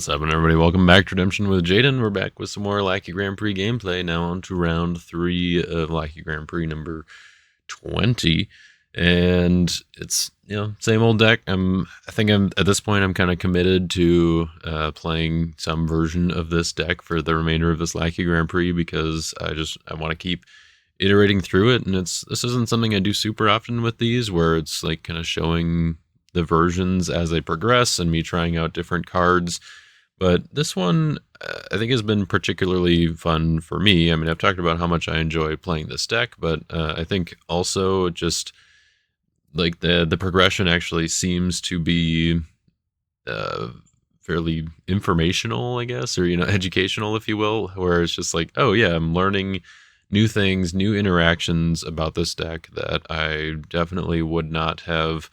What's up, everybody? Welcome back to Redemption with Jaden. We're back with some more Lackey Grand Prix gameplay. Now on to round 3 of Lackey Grand Prix number 20. And it's, same old deck. I think at this point, I'm kind of committed to playing some version of this deck for the remainder of this Lackey Grand Prix because I want to keep iterating through it. And this isn't something I do super often with these, where it's like kind of showing the versions as they progress and me trying out different cards. But this one, I think, has been particularly fun for me. I mean, I've talked about how much I enjoy playing this deck, but I think also just like the progression actually seems to be fairly informational, I guess, or educational, if you will, where it's just like, oh yeah, I'm learning new things, new interactions about this deck that I definitely would not have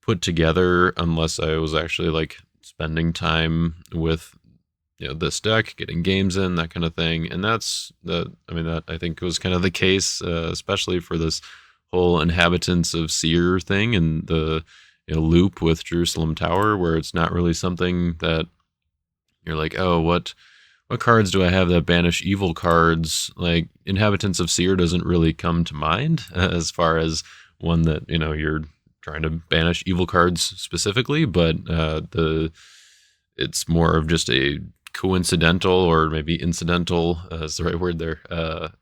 put together unless I was actually like spending time with this deck, getting games in, that kind of thing. And that I think was kind of the case, especially for this whole Inhabitants of Seer thing and the loop with Jerusalem Tower, where it's not really something that you're like, oh, what cards do I have that banish evil cards? Like Inhabitants of Seer doesn't really come to mind as far as one that you're trying to banish evil cards specifically, but it's more of just a coincidental or maybe incidental is the right word there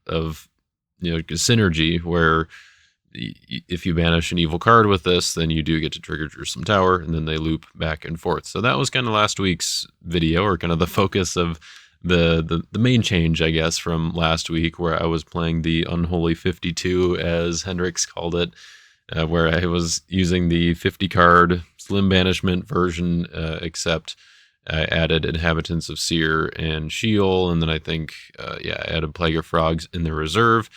of synergy, where if you banish an evil card with this, then you do get to trigger Jerusalem Tower, and then they loop back and forth. So that was kind of last week's video, or kind of the focus of the main change, I guess, from last week, where I was playing the Unholy 52, as Hendrix called it, where I was using the 50 card Slim Banishment version, except I added Inhabitants of Seer and Sheol, and then I think, I added Plague of Frogs in the reserve.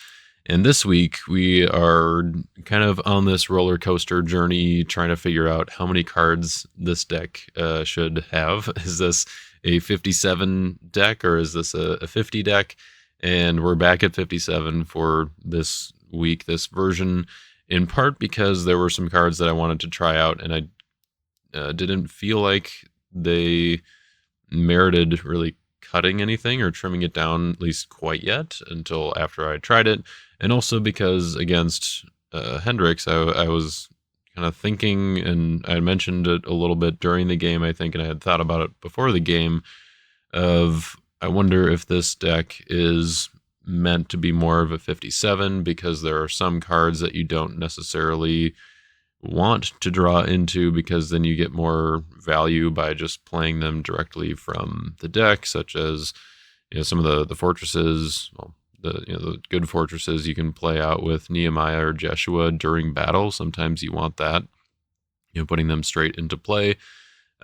And this week, we are kind of on this roller coaster journey, trying to figure out how many cards this deck should have. Is this a 57 deck, or is this a 50 deck? And we're back at 57 for this week, this version, in part because there were some cards that I wanted to try out, and I didn't feel like they merited really cutting anything or trimming it down, at least quite yet, until after I tried it. And also because against Hendrix, I was kind of thinking, and I mentioned it a little bit during the game, I think, and I had thought about it before the game, of I wonder if this deck is meant to be more of a 57, because there are some cards that you don't necessarily want to draw into, because then you get more value by just playing them directly from the deck, such as some of the fortresses. Well, the good fortresses you can play out with Nehemiah or Jeshua during battle. Sometimes you want that, putting them straight into play.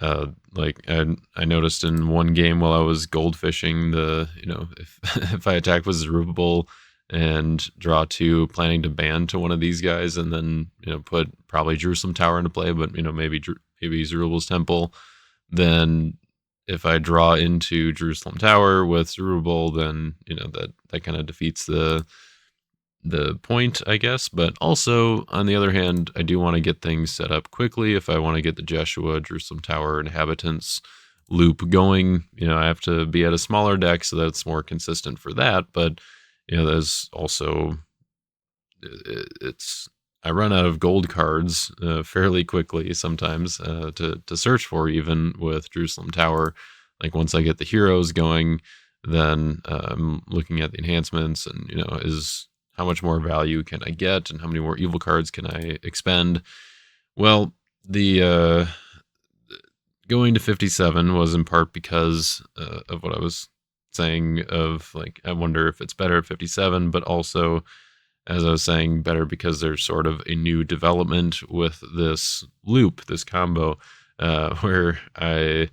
Like I noticed in one game while I was goldfishing, if I attack with Zerubbabel and draw 2, planning to ban to one of these guys, and then put probably Jerusalem Tower into play, but maybe Zerubbabel's Temple, then if I draw into Jerusalem Tower with Zerubbabel, then that kind of defeats the point, I guess. But also, on the other hand, I do want to get things set up quickly. If I want to get the Jeshua, Jerusalem Tower, Inhabitants loop going, I have to be at a smaller deck, so that's more consistent for that. But there's also, I run out of gold cards fairly quickly sometimes to search for, even with Jerusalem Tower. Like once I get the heroes going, then I'm looking at the enhancements and, is how much more value can I get and how many more evil cards can I expend? Well, the going to 57 was in part because of what I was saying of, like, I wonder if it's better at 57, but also, as I was saying, better because there's sort of a new development with this loop, this combo, where it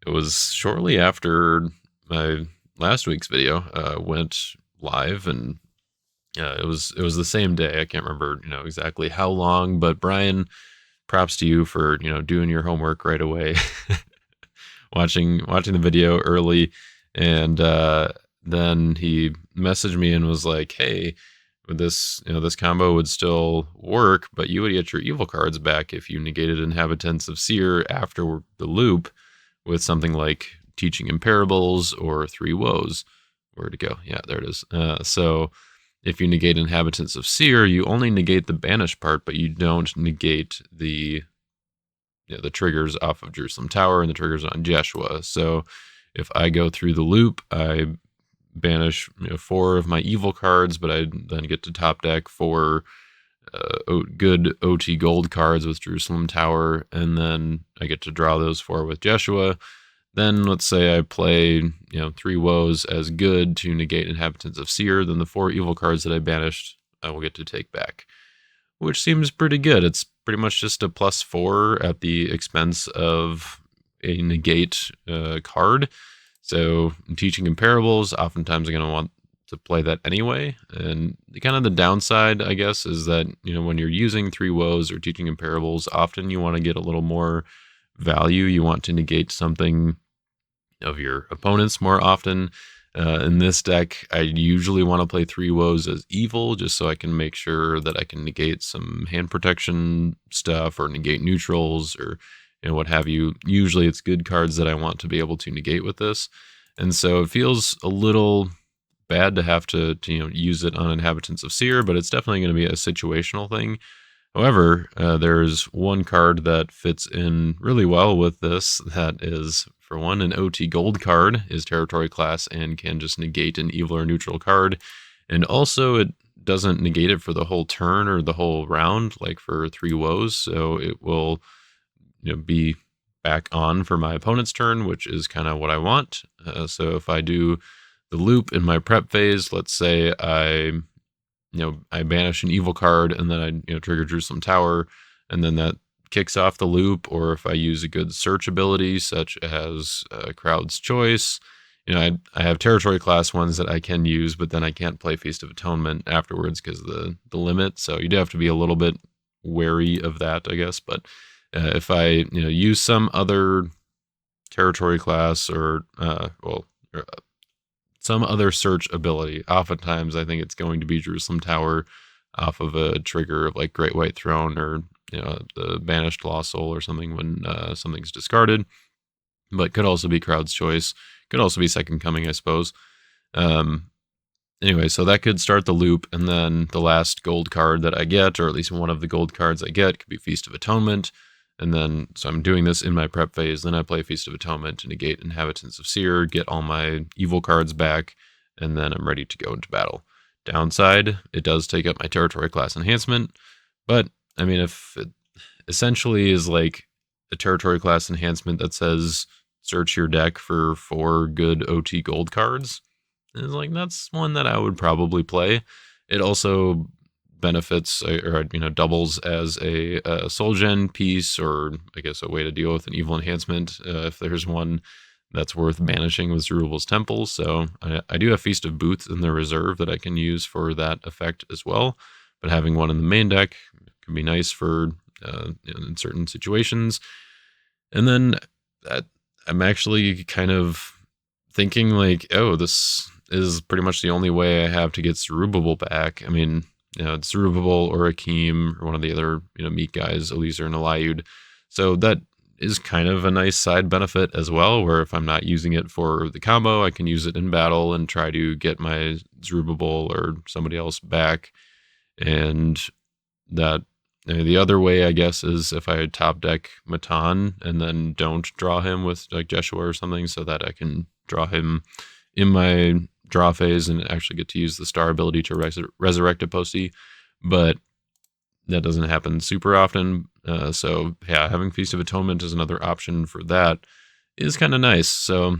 was shortly after my last week's video went live, and it was the same day. I can't remember exactly how long, but Brian, props to you for doing your homework right away, watching the video early, and then he messaged me and was like, hey, this this combo would still work, but you would get your evil cards back if you negated Inhabitants of Seer after the loop with something like Teaching in Parables or Three Woes. Where'd it go? Yeah, there it is. So if you negate Inhabitants of Seer, you only negate the banish part, but you don't negate the triggers off of Jerusalem Tower and the triggers on Jeshua. So if I go through the loop, I banish 4 of my evil cards, but I then get to top deck 4 good OT gold cards with Jerusalem Tower, and then I get to draw those 4 with Jeshua. Then let's say I play 3 Woes as good to negate Inhabitants of Seer, then the 4 evil cards that I banished I will get to take back, which seems pretty good. It's pretty much just a +4 at the expense of a negate card. So in Teaching in Parables, oftentimes I'm going to want to play that anyway. And kind of the downside, I guess, is that when you're using 3 Woes or Teaching in Parables, often you want to get a little more value. You want to negate something of your opponents more often. In this deck, I usually want to play 3 Woes as evil, just so I can make sure that I can negate some hand protection stuff or negate neutrals or what have you. Usually it's good cards that I want to be able to negate with this. And so it feels a little bad to have to use it on Inhabitants of Seer, but it's definitely going to be a situational thing. However, there's one card that fits in really well with this. That is, for one, an OT gold card, is territory class, and can just negate an evil or neutral card. And also, it doesn't negate it for the whole turn or the whole round, like for 3 Woes. So it will be back on for my opponent's turn, which is kind of what I want. So if I do the loop in my prep phase, let's say I banish an evil card and then I trigger Jerusalem Tower, and then that kicks off the loop. Or if I use a good search ability such as Crowd's Choice, I have territory class ones that I can use, but then I can't play Feast of Atonement afterwards because of the limit. So you do have to be a little bit wary of that, I guess. But if I use some other territory class or some other search ability, oftentimes I think it's going to be Jerusalem Tower off of a trigger of like Great White Throne or the Banished Lost Soul or something when something's discarded. But could also be Crowd's Choice. Could also be Second Coming, I suppose. Anyway, so that could start the loop, and then the last gold card that I get, or at least one of the gold cards I get, could be Feast of Atonement. And then, so I'm doing this in my prep phase, then I play Feast of Atonement to negate Inhabitants of Seer, get all my evil cards back, and then I'm ready to go into battle. Downside, it does take up my territory class enhancement, but, I mean, if it essentially is like a territory class enhancement that says, search your deck for 4 good OT gold cards, it's like, that's one that I would probably play. It also benefits or doubles as a soul gen piece, or I guess a way to deal with an evil enhancement if there's one that's worth banishing with Zerubbabel's Temple. So I do have Feast of Booths in the reserve that I can use for that effect as well, but having one in the main deck can be nice for in certain situations. And then I'm actually kind of thinking like, oh, this is pretty much the only way I have to get Zerubbabel back. I mean, it's Zerubbabel or Akeem or one of the other, meat guys, Eliezer and Eliud. So that is kind of a nice side benefit as well, where if I'm not using it for the combo, I can use it in battle and try to get my Zerubbabel or somebody else back. And that, the other way, I guess, is if I top deck Matan and then don't draw him with like Jeshua or something, so that I can draw him in my draw phase and actually get to use the star ability to resurrect a postie. But that doesn't happen super often. So yeah, having Feast of Atonement as another option for that is kind of nice. So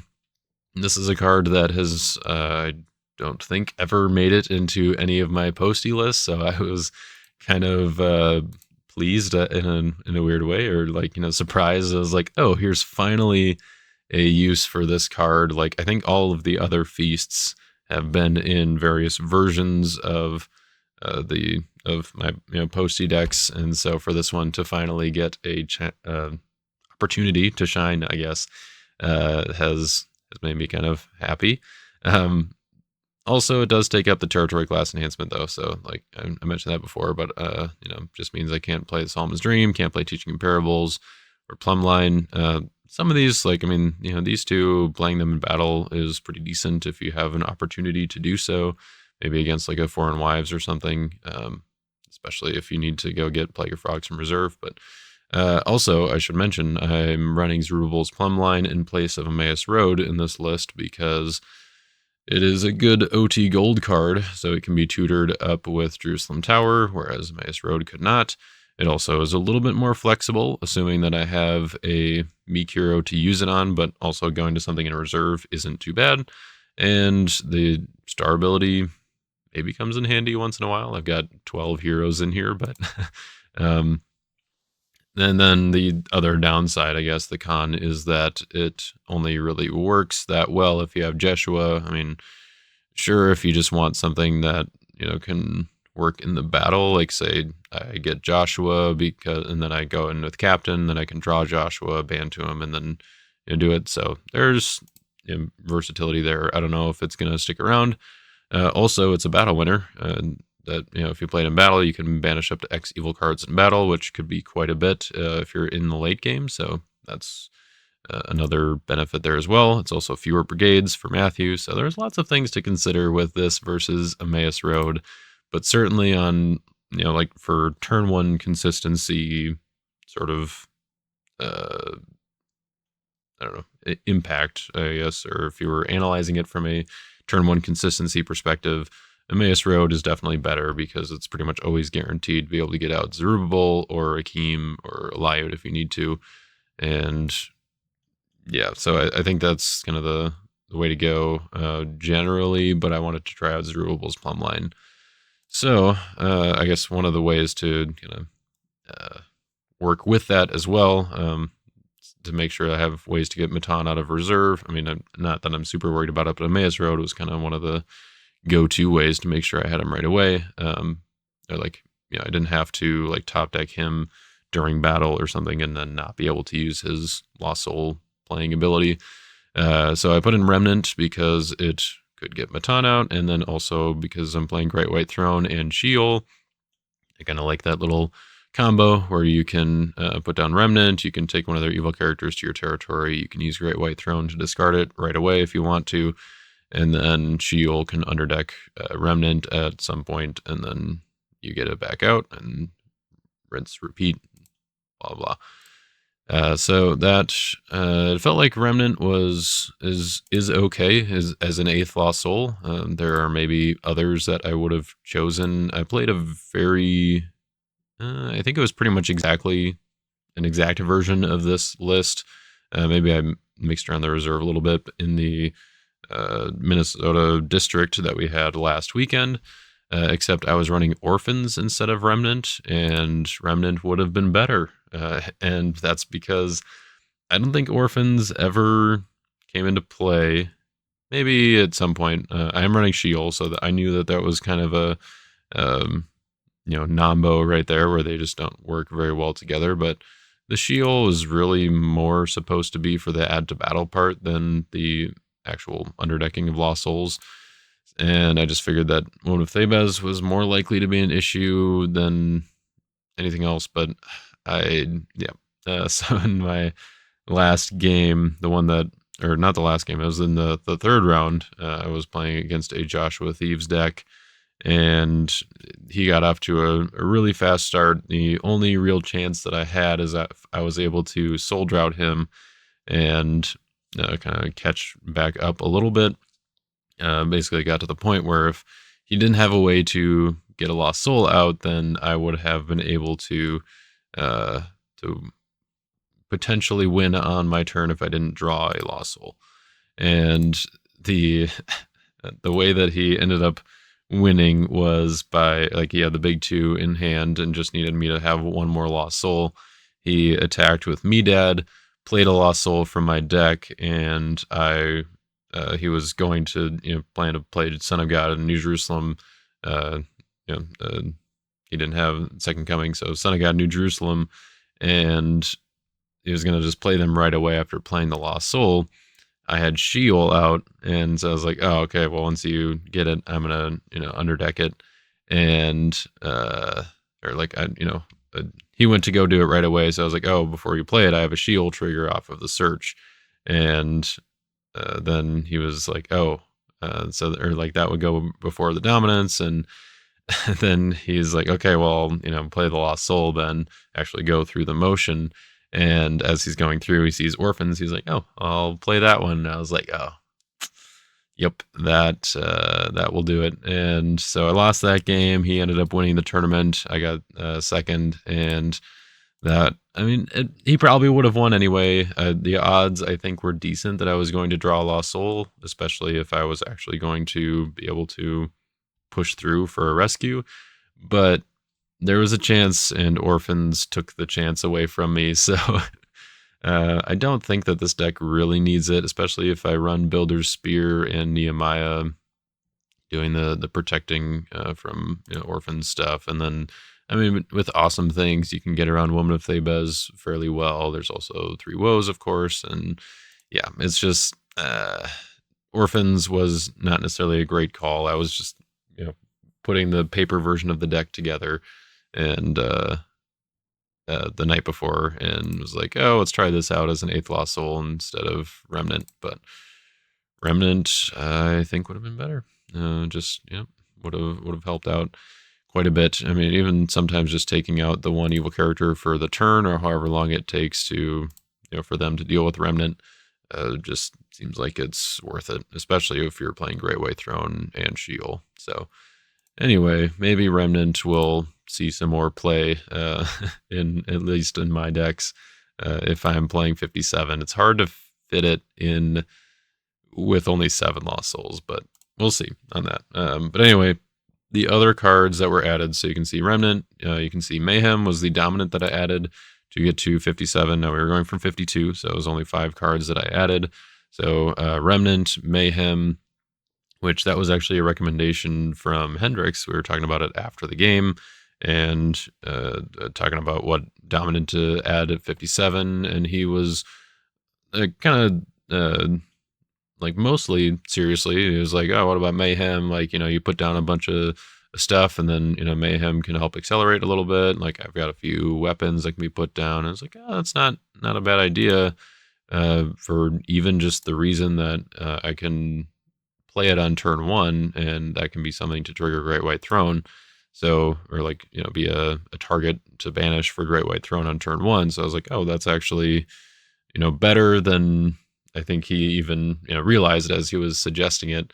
this is a card that has, I don't think, ever made it into any of my postie lists. So I was kind of pleased in a weird way, or like, surprised. I was like, oh, here's finally a use for this card. Like, I think all of the other feasts have been in various versions of my postie decks, and so for this one to finally get a opportunity to shine, I guess, has made me kind of happy. Also, it does take up the territory class enhancement, though. So, like I mentioned that before, but just means I can't play Solomon's Dream, can't play Teaching in Parables or Plumbline. some of these, like, I mean, these two, playing them in battle is pretty decent if you have an opportunity to do so, maybe against like a Foreign Wives or something, especially if you need to go get Plague of Frogs from reserve. But also, I should mention, I'm running Zerubbabel's Plumbline in place of Emmaus Road in this list because it is a good OT gold card, so it can be tutored up with Jerusalem Tower, whereas Emmaus Road could not. It also is a little bit more flexible, assuming that I have a meek hero to use it on, but also going to something in reserve isn't too bad. And the star ability maybe comes in handy once in a while. I've got 12 heroes in here, but and then the other downside, I guess, the con, is that it only really works that well if you have Jeshua. I mean, sure, if you just want something that, can work in the battle, like say I get Joshua and then I go in with Captain, then I can draw Joshua, ban to him, and then do it. So there's versatility there. I don't know if it's going to stick around. Also, it's a battle winner. That, if you play it in battle, you can banish up to X evil cards in battle, which could be quite a bit if you're in the late game. So that's another benefit there as well. It's also fewer brigades for Matthew. So there's lots of things to consider with this versus Emmaus Road. But certainly on, like for turn one consistency sort of, I don't know, impact, I guess, or if you were analyzing it from a turn one consistency perspective, Emmaus Road is definitely better because it's pretty much always guaranteed to be able to get out Zerubbabel or Akeem or Eliud if you need to. And yeah, so I think that's kind of the way to go generally, but I wanted to try out Zerubbabel's Plumbline. So I guess one of the ways to work with that as well, to make sure I have ways to get Matan out of reserve. I mean, not that I'm super worried about it, but Emmaus Road was kind of one of the go-to ways to make sure I had him right away. Or like, I didn't have to like top deck him during battle or something and then not be able to use his Lost Soul playing ability. So I put in Remnant because it could get Matan out, and then also because I'm playing Great White Throne and Sheol. I kind of like that little combo where you can put down Remnant, you can take one of their evil characters to your territory, you can use Great White Throne to discard it right away if you want to, and then Sheol can underdeck Remnant at some point, and then you get it back out, and rinse, repeat, blah, blah. So that it felt like Remnant is okay as an 8th Lost Soul. There are maybe others that I would have chosen. I played a very, I think it was pretty much exactly an exact version of this list. Maybe I mixed around the reserve a little bit in the Minnesota district that we had last weekend, except I was running Orphans instead of Remnant, and Remnant would have been better. And that's because I don't think Orphans ever came into play. Maybe at some point. I am running Sheol, so that I knew that was kind of a Nambo right there, where they just don't work very well together. But the Sheol is really more supposed to be for the add to battle part than the actual underdecking of Lost Souls. And I just figured that one of Thebes was more likely to be an issue than anything else. But so in my last game, the one that, or not the last game, it was in the third round, I was playing against a Joshua Thieves deck, and he got off to a really fast start. The only real chance that I had is that I was able to Soul Drought him and kind of catch back up a little bit. Basically got to the point where if he didn't have a way to get a Lost Soul out, then I would have been able to potentially win on my turn if I didn't draw a Lost Soul. And the way that he ended up winning was by, like, he had the big 2 in hand and just needed me to have one more Lost Soul. He attacked with Medad, played a Lost Soul from my deck, and he was going to plan to play Son of God in New Jerusalem. He didn't have Second Coming, so Son of God, New Jerusalem, and he was going to just play them right away after playing the Lost Soul. I had Sheol out, and so I was like, oh, okay, well, once you get it, I'm going to, underdeck it. And, he he went to go do it right away. So I was like, oh, before you play it, I have a shield trigger off of the search. And then he was like, oh, so or like that would go before the dominance. And then he's like, okay, well, play the Lost Soul, then actually go through the motion. And as he's going through, he sees orphans. He's like, oh, I'll play that one. And I was like, oh, yep, that will do it. And so I lost that game. He ended up winning the tournament. I got second, and that, I mean, he probably would have won anyway. The odds, I think, were decent that I was going to draw Lost Soul, especially if I was actually going to be able to push through for a rescue. But there was a chance, and orphans took the chance away from me. So I don't think that this deck really needs it, especially if I run Builder's Spear and Nehemiah doing the protecting from orphan stuff. And then, I mean, with awesome things, you can get around Woman of Thebes fairly well. There's also Three Woes, of course. And yeah, it's just orphans was not necessarily a great call. I was just, putting the paper version of the deck together and the night before, and was like, oh, let's try this out as an 8th Lost Soul instead of Remnant. But Remnant, I think, would have been better. Would have helped out quite a bit. I mean, even sometimes just taking out the one evil character for the turn, or however long it takes to, for them to deal with Remnant, just seems like it's worth it, especially if you're playing Great White Throne and Sheol. So anyway, maybe Remnant will see some more play in, at least in my decks. If I'm playing 57, it's hard to fit it in with only 7 Lost Souls, but we'll see on that. But anyway, the other cards that were added, so you can see Remnant, you can see Mayhem was the dominant that I added to get to 57. Now we were going from 52, so it was only 5 cards that I added. So Remnant, Mayhem, which that was actually a recommendation from Hendrix. We were talking about it after the game, and talking about what dominant to add at 57, and he was kind of like mostly seriously. He was like, oh, what about Mayhem? Like, you put down a bunch of stuff, and then Mayhem can help accelerate a little bit. Like, I've got a few weapons that can be put down. And I was like, oh, that's not a bad idea, for even just the reason that I can play it on turn 1, and that can be something to trigger Great White Throne. So, or like, be a target to banish for Great White Throne on turn 1. So I was like, oh, that's actually, better than I think he even, realized as he was suggesting it.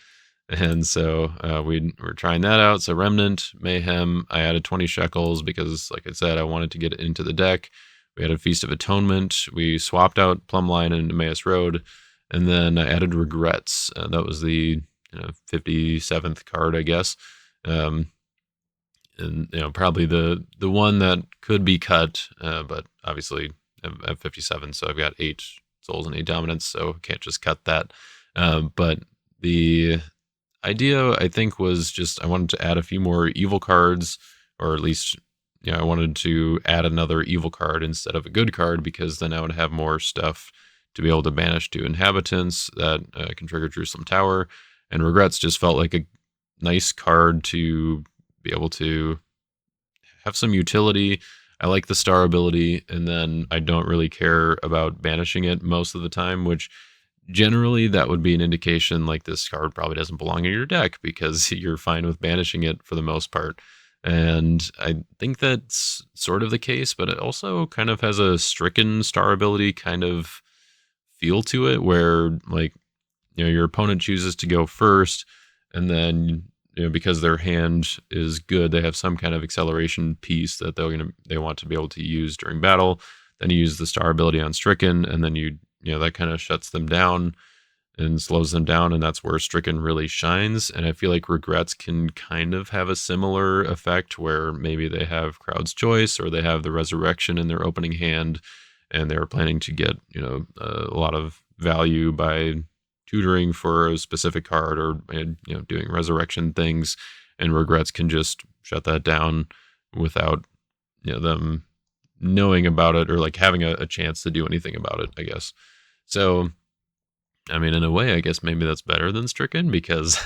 And so we were trying that out. So Remnant, Mayhem, I added 20 shekels because, like I said, I wanted to get it into the deck. We had a Feast of Atonement. We swapped out Plumbline and Emmaus Road. And then I added Regrets. That was the 57th card, I guess. And probably the one that could be cut, but obviously I'm at 57, so I've got 8 souls and 8 dominance, so can't just cut that. But the idea, I think, was just I wanted to add a few more evil cards, or at least I wanted to add another evil card instead of a good card, because then I would have more stuff to be able to banish to inhabitants that can trigger Jerusalem Tower. And Regrets just felt like a nice card to be able to have some utility. I like the star ability, and then I don't really care about banishing it most of the time, which generally that would be an indication like this card probably doesn't belong in your deck, because you're fine with banishing it for the most part. And I think that's sort of the case, but it also kind of has a stricken star ability kind of feel to it, where like, your opponent chooses to go first, and then because their hand is good, they have some kind of acceleration piece that they want to be able to use during battle. Then you use the star ability on Stricken, and then that kind of shuts them down and slows them down, and that's where Stricken really shines. And I feel like Regrets can kind of have a similar effect, where maybe they have Crowd's Choice, or they have the Resurrection in their opening hand, and they're planning to get a lot of value by tutoring for a specific card, or doing resurrection things, and Regrets can just shut that down without them knowing about it, or like having a chance to do anything about it, I guess. So I mean, in a way, I guess maybe that's better than Stricken, because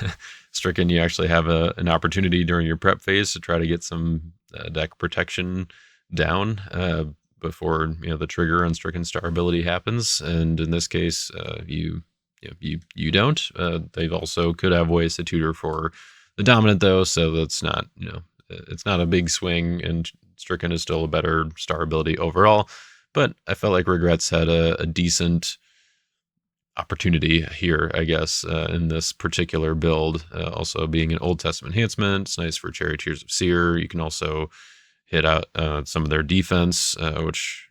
Stricken, you actually have an opportunity during your prep phase to try to get some deck protection down before the trigger on stricken star ability happens, and in this case, you don't. They also could have ways to tutor for the dominant though, so that's not it's not a big swing, and stricken is still a better star ability overall. But I felt like Regrets had a decent opportunity here, I guess, in this particular build. Also being an Old Testament enhancement, it's nice for Charioteers of Seer. You can also hit out some of their defense, which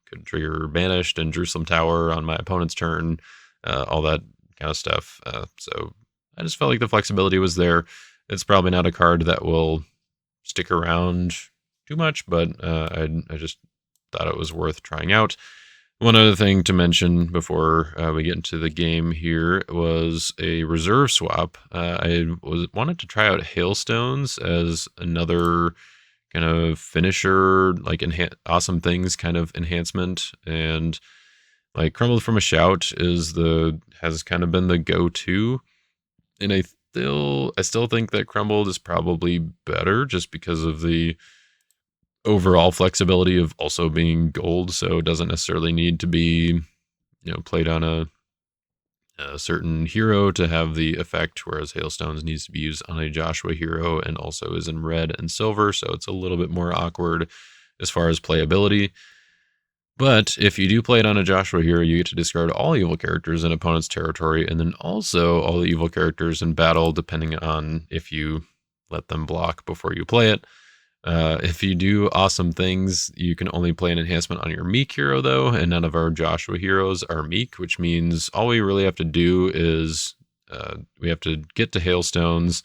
could trigger Banished and Jerusalem Tower on my opponent's turn, all that kind of stuff. So I just felt like the flexibility was there. It's probably not a card that will stick around too much, but I just thought it was worth trying out. One other thing to mention before we get into the game here was a reserve swap. I wanted to try out Hailstones as another kind of finisher, like awesome things kind of enhancement, and like Crumbled from a Shout has kind of been the go-to, and I still think that Crumbled is probably better just because of the overall flexibility of also being gold, so it doesn't necessarily need to be played on a certain hero to have the effect, whereas Hailstones needs to be used on a Joshua hero and also is in red and silver, so it's a little bit more awkward as far as playability. But if you do play it on a Joshua hero, you get to discard all evil characters in opponent's territory, and then also all the evil characters in battle, depending on if you let them block before you play it. If you do awesome things, you can only play an enhancement on your meek hero though, and none of our Joshua heroes are meek, which means all we really have to do is we have to get to Hailstones,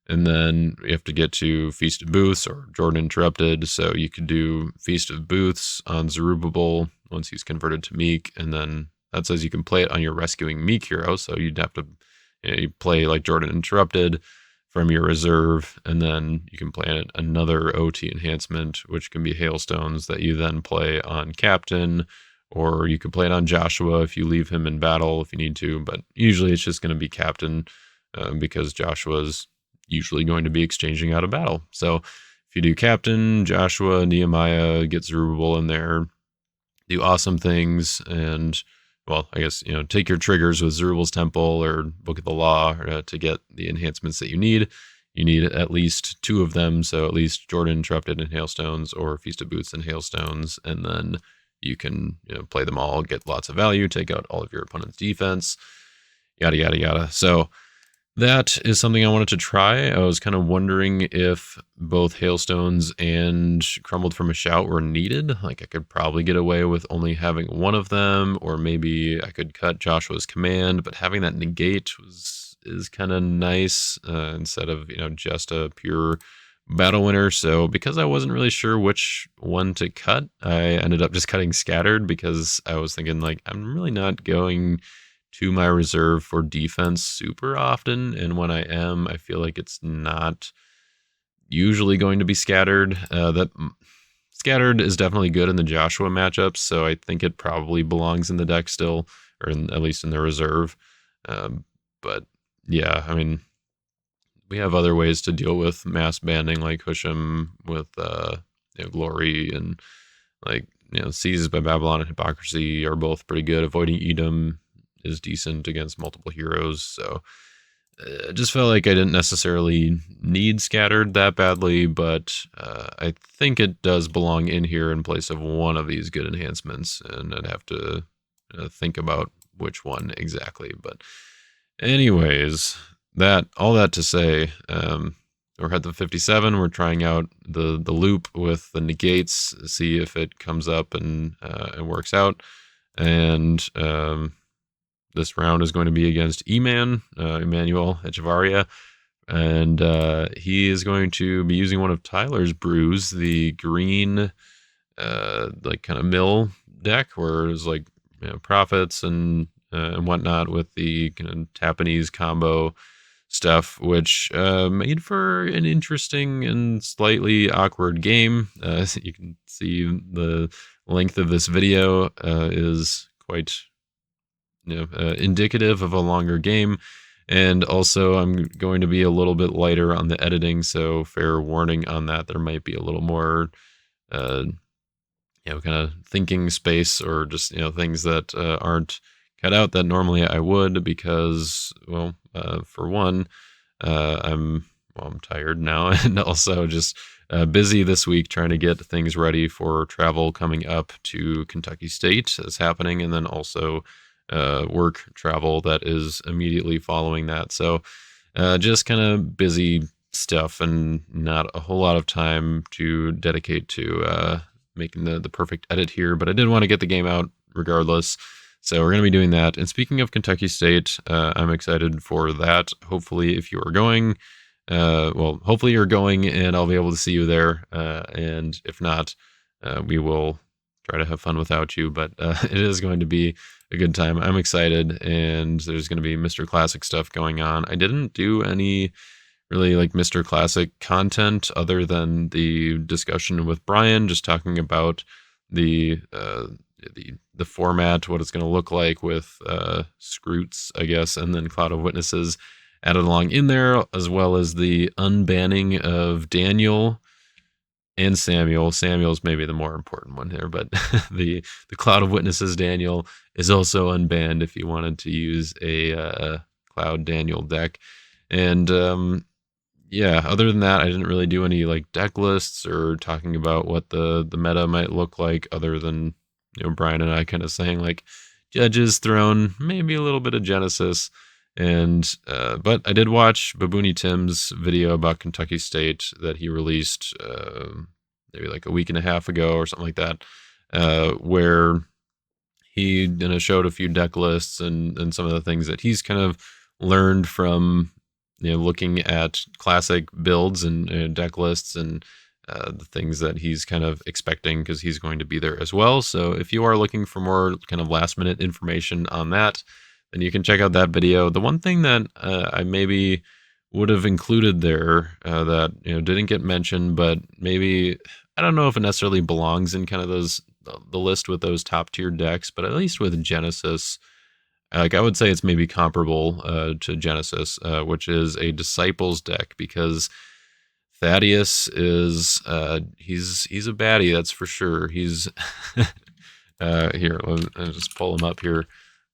and then we have to get to Feast of Booths or Jordan Interrupted. So you could do Feast of Booths on Zerubbabel once he's converted to meek, and then that says you can play it on your rescuing meek hero. So you'd have to you play like Jordan Interrupted from your reserve, and then you can play another OT enhancement, which can be Hailstones that you then play on Captain, or you could play it on Joshua if you leave him in battle if you need to, but usually it's just going to be Captain because Joshua's usually going to be exchanging out of battle. So if you do Captain, Joshua, Nehemiah, get Zerubbabel in there, do awesome things, and well, I guess, take your triggers with Zerubbabel's Temple or Book of the Law to get the enhancements that you need. You need at least 2 of them, so at least Jordan Interrupted and Hailstones, or Feast of Booths and Hailstones, and then you can play them all, get lots of value, take out all of your opponent's defense, yada, yada, yada. So that is something I wanted to try. I was kind of wondering if both Hailstones and Crumbled from a Shout were needed. Like I could probably get away with only having one of them, or maybe I could cut Joshua's command, but having that negate is kind of nice instead of just a pure battle winner. So because I wasn't really sure which one to cut, I ended up just cutting Scattered, because I was thinking like I'm really not going to my reserve for defense super often, and when I am, I feel like it's not usually going to be Scattered. That Scattered is definitely good in the Joshua matchups, so I think it probably belongs in the deck still, or at least in the reserve. But yeah, I mean, we have other ways to deal with mass banding, like Husham with Glory, and like Seizes by Babylon and Hypocrisy are both pretty good. Avoiding Edom is decent against multiple heroes, so I just felt like I didn't necessarily need Scattered that badly, but I think it does belong in here in place of one of these good enhancements, and I'd have to think about which one exactly. But anyways, all that to say, we're at the 57. We're trying out the loop with the negates, see if it comes up and works out, and this round is going to be against Emmanuel, Echavarria, and he is going to be using one of Tyler's brews, the green, like kind of mill deck, where it's like prophets and whatnot with the kind of Japanese combo stuff, which made for an interesting and slightly awkward game. You can see the length of this video is quite indicative of a longer game, and also I'm going to be a little bit lighter on the editing, so fair warning on that. There might be a little more kind of thinking space, or just, things that aren't cut out that normally I would, because, well, for one, I'm tired now, and also just busy this week trying to get things ready for travel coming up to Kentucky State that's happening, and then also work travel that is immediately following that. So just kind of busy stuff, and not a whole lot of time to dedicate to making the perfect edit here. But I did want to get the game out regardless. So we're going to be doing that. And speaking of Kentucky State, I'm excited for that. Hopefully, if you are going, hopefully you're going and I'll be able to see you there. And if not, we will try to have fun without you. But it is going to be a good time. I'm excited, and there's going to be Mr. Classic stuff going on. I didn't do any really like Mr. Classic content other than the discussion with Brian, just talking about the format, what it's going to look like with Scroots, I guess, and then Cloud of Witnesses added along in there, as well as the unbanning of Daniel and Samuel. Samuel's maybe the more important one here, but the Cloud of Witnesses Daniel is also unbanned if you wanted to use a Cloud Daniel deck. And yeah, other than that, I didn't really do any like deck lists or talking about what the meta might look like, other than, Brian and I kind of saying like Judges, Throne, maybe a little bit of Genesis. And but I did watch Babooni Tim's video about Kentucky State that he released maybe like a week and a half ago or something like that, where he showed a few deck lists and some of the things that he's kind of learned from looking at classic builds and deck lists, and the things that he's kind of expecting, because he's going to be there as well. So if you are looking for more kind of last minute information on that, then you can check out that video. The one thing that I maybe would have included there that didn't get mentioned, but maybe, I don't know if it necessarily belongs in kind of the list with those top tier decks, but at least with Genesis, like I would say it's maybe comparable to Genesis, which is a Disciples deck, because Thaddeus is he's a baddie, that's for sure. He's here, I'll just pull him up here.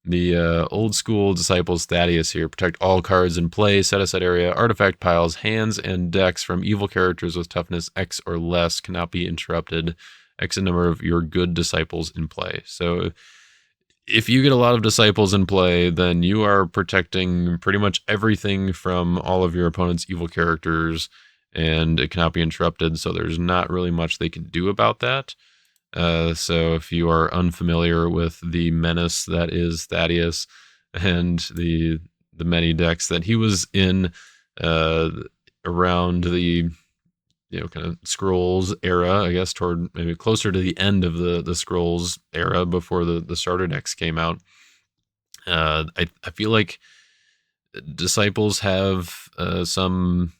The old school Disciples Thaddeus here. Protect all cards in play, set aside area, artifact piles, hands, and decks from evil characters with toughness X or less. Cannot be interrupted. X a number of your good disciples in play. So if you get a lot of disciples in play, then you are protecting pretty much everything from all of your opponent's evil characters, and it cannot be interrupted. So there's not really much they can do about that. So if you are unfamiliar with the menace that is Thaddeus and the many decks that he was in around the kind of Scrolls era, I guess, toward maybe closer to the end of the Scrolls era before the starter decks came out, I feel like Disciples have some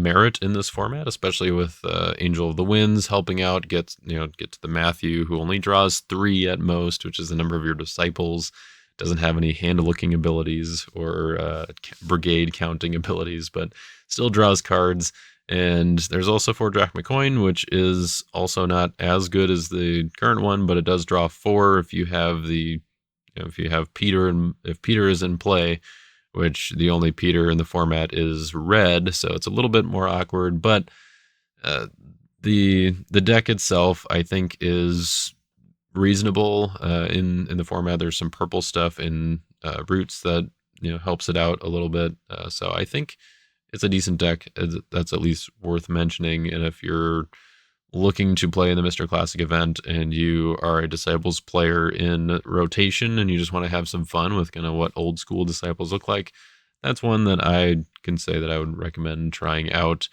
merit in this format, especially with Angel of the Winds helping out, get to the Matthew, who only draws 3 at most, which is the number of your disciples. Doesn't have any hand-looking abilities or brigade counting abilities, but still draws cards. And there's also 4 Drachma Coin, which is also not as good as the current one, but it does draw 4 if you have if you have Peter, and if Peter is in play, which the only Peter in the format is red, so it's a little bit more awkward. But the deck itself, I think, is reasonable in the format. There's some purple stuff in Roots that helps it out a little bit. So I think it's a decent deck. That's at least worth mentioning. And if you're looking to play in the Mr. Classic event and you are a Disciples player in rotation and you just want to have some fun with kind of what old school Disciples look like, that's one that I can say that I would recommend trying out.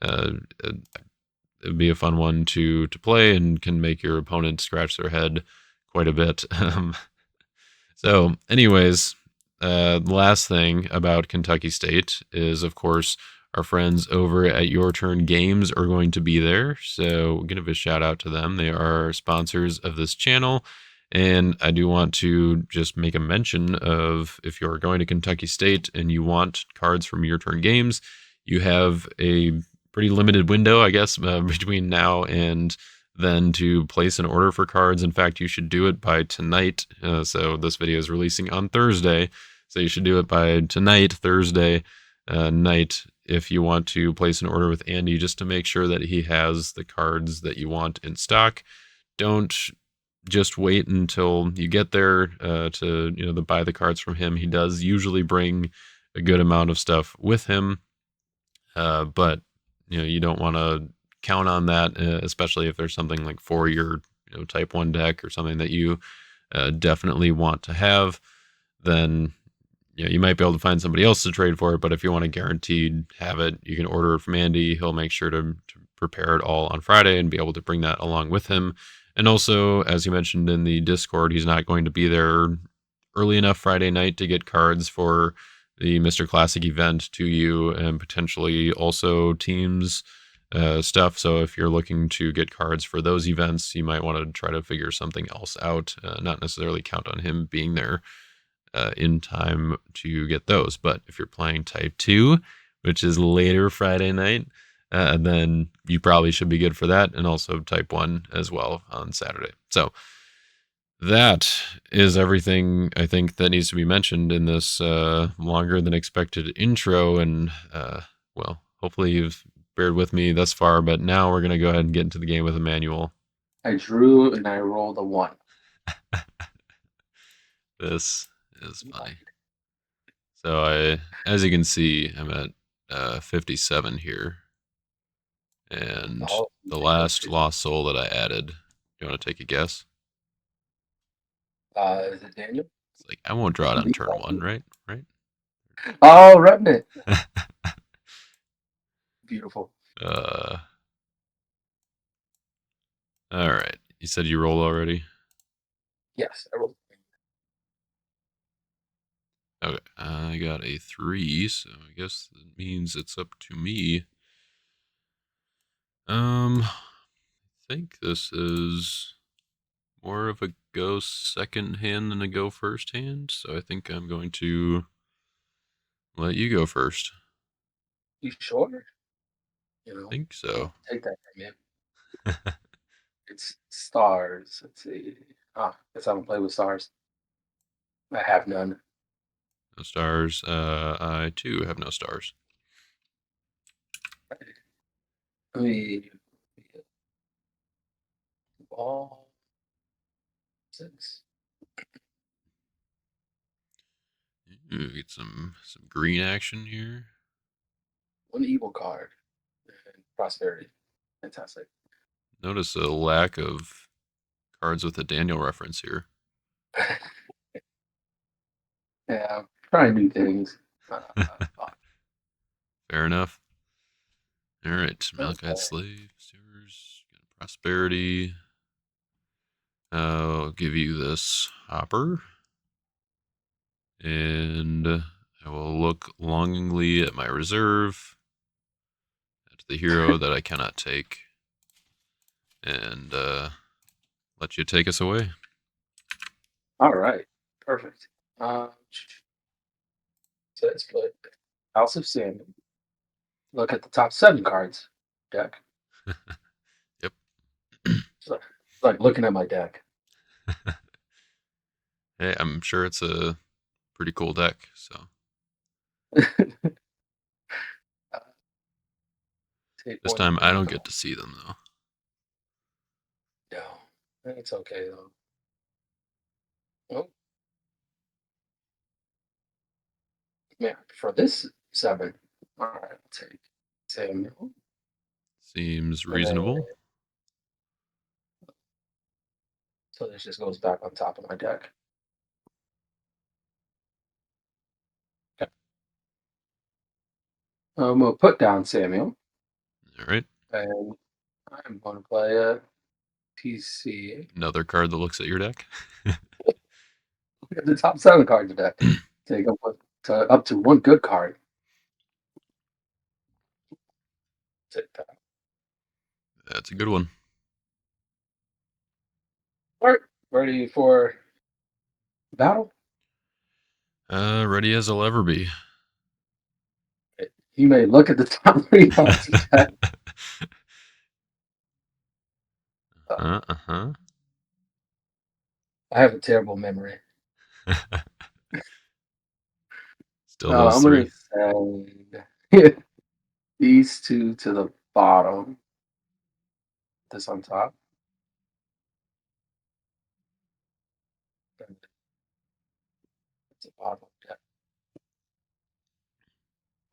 It'd be a fun one to play and can make your opponent scratch their head quite a bit. So anyways, the last thing about Kentucky State is, of course, our friends over at Your Turn Games are going to be there, so we'll give a shout out to them. They are sponsors of this channel, and I do want to just make a mention of, if you're going to Kentucky State and you want cards from Your Turn Games, you have a pretty limited window, I guess, between now and then to place an order for cards. In fact, you should do it by tonight. So this video is releasing on Thursday. So you should do it by tonight, Thursday night, if you want to place an order with Andy, just to make sure that he has the cards that you want in stock. Don't just wait until you get there to buy the cards from him. He does usually bring a good amount of stuff with him, but you don't want to count on that, especially if there's something like for your type 1 deck or something that you definitely want to have. Then you might be able to find somebody else to trade for it, but if you want to guaranteed have it, you can order it from Andy. He'll make sure to prepare it all on Friday and be able to bring that along with him. And also, as you mentioned in the Discord, he's not going to be there early enough Friday night to get cards for the Mr. Classic event to you, and potentially also teams stuff. So if you're looking to get cards for those events, you might want to try to figure something else out, not necessarily count on him being there in time to get those. But if you're playing Type 2, which is later Friday night, then you probably should be good for that, and also Type 1 as well on Saturday. So that is everything I think that needs to be mentioned in this longer than expected intro. And well, hopefully you've bared with me thus far, but now we're going to go ahead and get into the game with Emmanuel. I drew and I rolled a 1. This is funny. So as you can see, I'm at 57 here. And the last lost soul that I added, you want to take a guess? Is it Daniel? It's like, I won't draw it on turn 1, right? Oh, Remnant. Beautiful. All right. You said you rolled already? Yes, I rolled. Okay. I got a 3, so I guess that means it's up to me. I think this is more of a go second hand than a go first hand, so I think I'm going to let you go first. You sure? I think so. Take that from you. It's stars. Let's see. Guess I don't play with stars. I have none. No stars. I too have no stars. Let me ball 6. Ooh, get some green action here. 1 evil card. And prosperity. Fantastic. Notice a lack of cards with a Daniel reference here. Yeah, I'm trying new things. Fair enough. All right, Malachite Slave, Stewards, Prosperity. I'll give you this hopper. And I will look longingly at my reserve, at the hero that I cannot take, and let you take us away. All right, perfect. So let's put House of Salmon. Look at the top 7 cards deck. Yep. It's like looking at my deck. Hey, I'm sure it's a pretty cool deck, so. This time I don't get to see them, though. No, it's okay, though. Oh. Yeah, for this 7, all right, I'll take Samuel. Seems reasonable. So this just goes back on top of my deck. Okay. I'm going to put down Samuel. All right. And I'm going to play a PC. Another card that looks at your deck. Look at the top 7 cards of deck. Take up to 1 good card. Take that. That's a good one. All right, ready for battle? Ready as I'll ever be. You may look at the top 3 cards of deck. Uh-huh. I have a terrible memory. Still those I'm three. gonna say these two to the bottom. This on top. And it's the bottom. Yeah.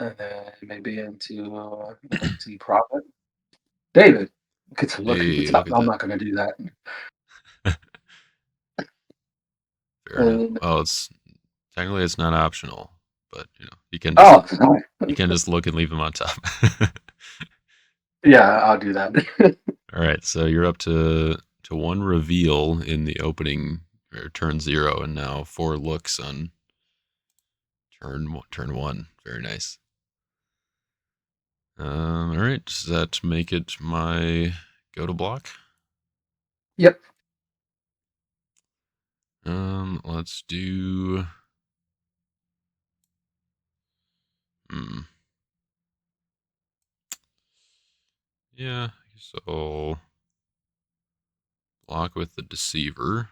And then maybe into an empty profit. David, get to look at the Hey, top. look at I'm that. not gonna do that. Fair enough. And Well, it's technically it's not optional, but oh, sorry. you can just look and leave them on top. Yeah, I'll do that. All right, so you're up to one reveal in the opening or turn 0, and now 4 looks on turn 1. Very nice. All right, does that make it my go to block? Yep. Let's do. Hmm. Yeah, so block with the Deceiver.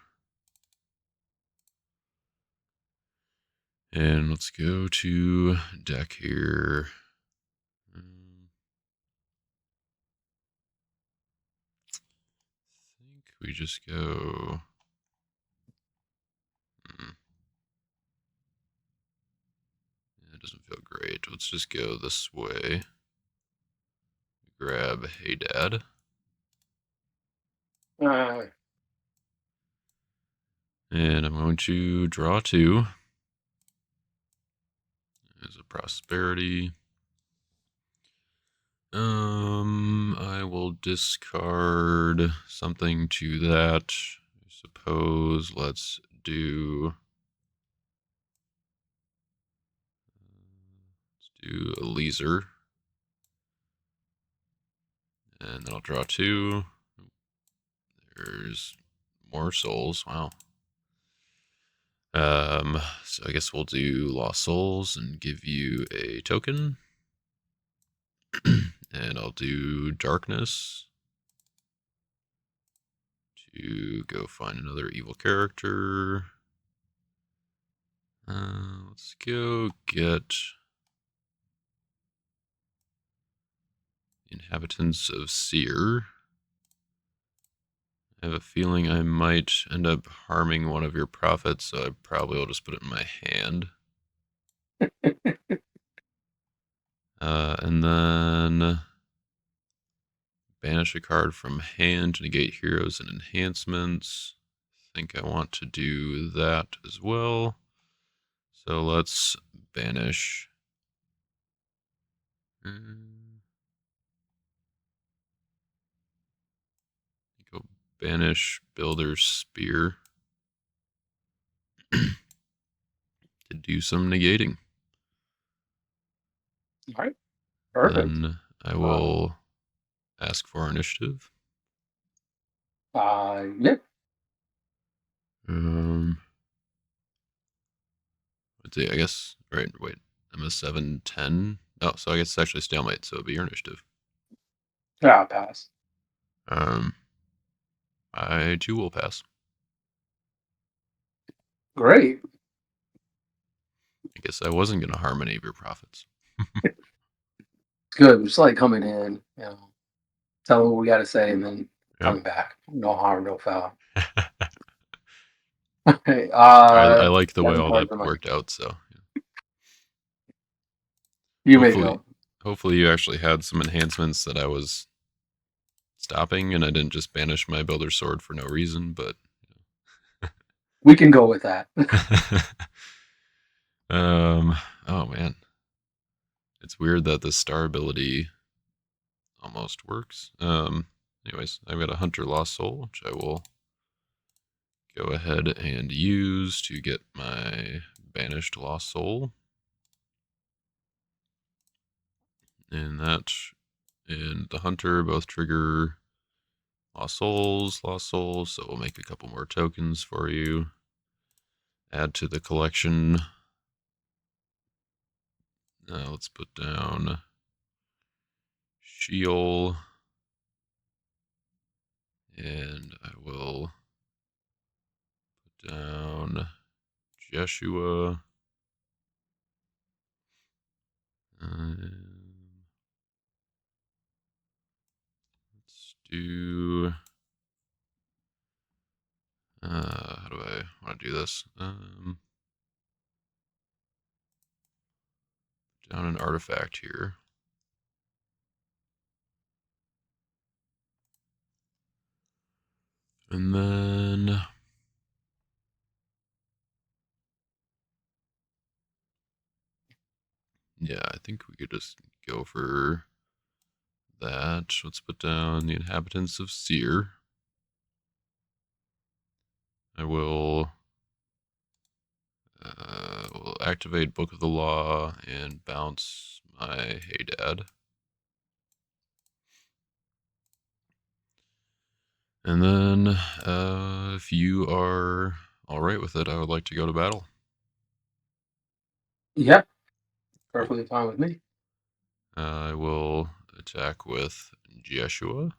And let's go to deck here. I think we just go. It doesn't feel great. Let's just go this way. Grab Hey Dad. Uh, And I'm going to draw 2. There's a prosperity. I will discard something to that. I suppose let's do a laser. And then I'll draw 2. There's more souls. Wow. So I guess we'll do Lost Souls and give you a token. And I'll do Darkness to go find another evil character. Let's go get Inhabitants of Seer. I have a feeling I might end up harming one of your prophets, so I probably will just put it in my hand. And then banish a card from hand to negate heroes and enhancements. I think I want to do that as well. So let's banish. Go banish Builder's Spear to do some negating. all right. Perfect. Then I will ask for initiative. Yeah. Let's see, I guess, right, wait, I'm a 7-10. Oh, so I guess it's actually stalemate, so it'll be your initiative. Yeah, I'll pass. I too will pass. Great. I guess I wasn't going to harm any of your prophets. Good. Just like coming in, tell them what we got to say, and then Yep. coming back. No harm, no foul. Okay. I like the way 7 all cards that in my. worked out, so You may hopefully go. hopefully you actually had some enhancements that I was stopping and I didn't just banish my Builder Sword for no reason, but We can go with that. Oh man. It's weird that the star ability almost works. Anyways, I've got a Hunter Lost Soul, which I will go ahead and use to get my banished Lost Soul. And that and the Hunter both trigger Lost Souls, so we'll make a couple more tokens for you. Add to the collection. Let's put down Sheol And I will put down Jeshua. Let's do. How do I want to do this? Down an artifact here. And then. Yeah, I think we could just go for that. Let's put down the inhabitants of Seer. I will activate Book of the Law and bounce my Hey Dad. And then, if you are all right with it, I would like to go to battle. Yep, perfectly fine with me. I will attack with Jeshua.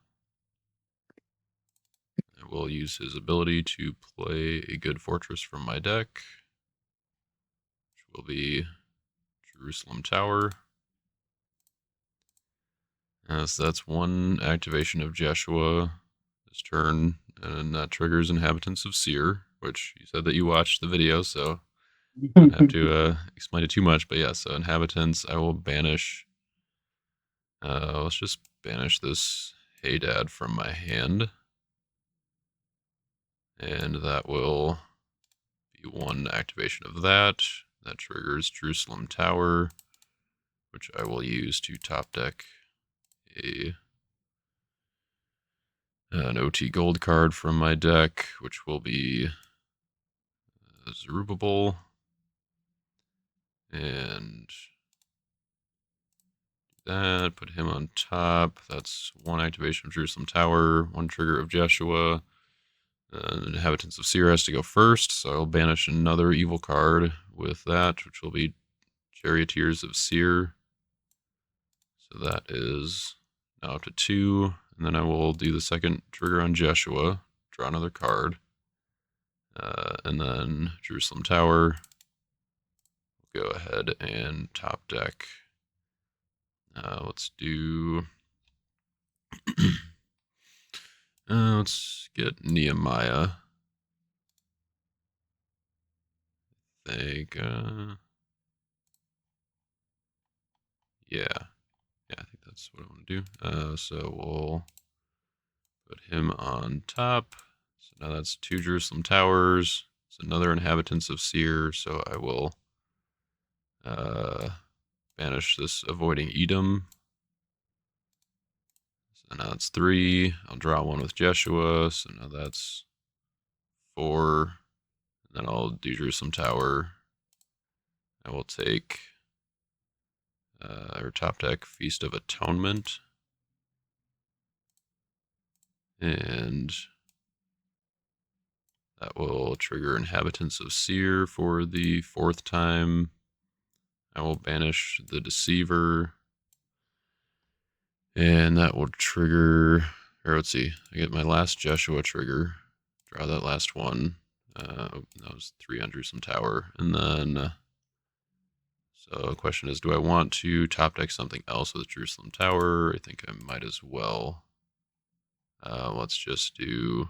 I will use his ability to play a good fortress from my deck, which will be Jerusalem Tower. So that's one activation of Jeshua this turn, and that triggers Inhabitants of Seer, which you said that you watched the video, so I don't have to explain it too much. But yeah, so Inhabitants, I will banish. Let's just banish this Hey Dad from my hand, and that will be one activation of that. That triggers Jerusalem Tower, which I will use to top deck an OT gold card from my deck, which will be Zerubbabel. And that, put him on top. That's one activation of Jerusalem Tower, one trigger of Jeshua. The Inhabitants of Seer has to go first, so I'll banish another evil card with that, which will be Charioteers of Seer. So that is now up to 2. And then I will do the second trigger on Jeshua, draw another card. And then Jerusalem Tower. We'll go ahead and top deck. Let's do. Let's get Nehemiah. I think. Yeah, I think that's what I want to do. So we'll put him on top. So now that's 2 Jerusalem Towers. It's another Inhabitants of Seer. So I will banish this Avoiding Edom. So now it's 3. I'll draw one with Jeshua. So now that's 4. And then I'll do Jerusalem Tower. I will take our top deck Feast of Atonement. And that will trigger Inhabitants of Seer for the 4th time. I will banish the Deceiver. And that will trigger, or let's see, I get my last Jeshua trigger. Draw that last one. That was 3 on Jerusalem Tower. And then, so the question is, do I want to top deck something else with Jerusalem Tower? I think I might as well. Let's just do.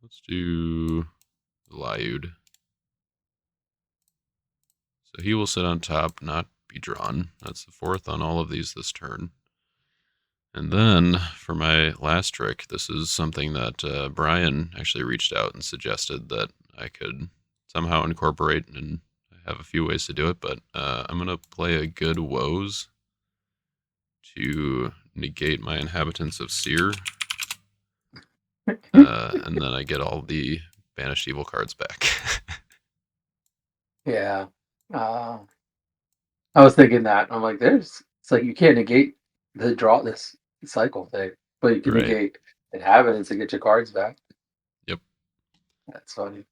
Let's do Lyud. So he will sit on top, not be drawn. That's the 4th on all of these this turn. And then for my last trick, this is something that Brian actually reached out and suggested that I could somehow incorporate, and I have a few ways to do it, but I'm going to play a good Woes to negate my Inhabitants of Seer. And then I get all the banished evil cards back. Yeah. I was thinking that. I'm like, it's like you can't negate the draw this cycle thing, but you can Right. negate inhabitants and get your cards back. Yep. That's funny.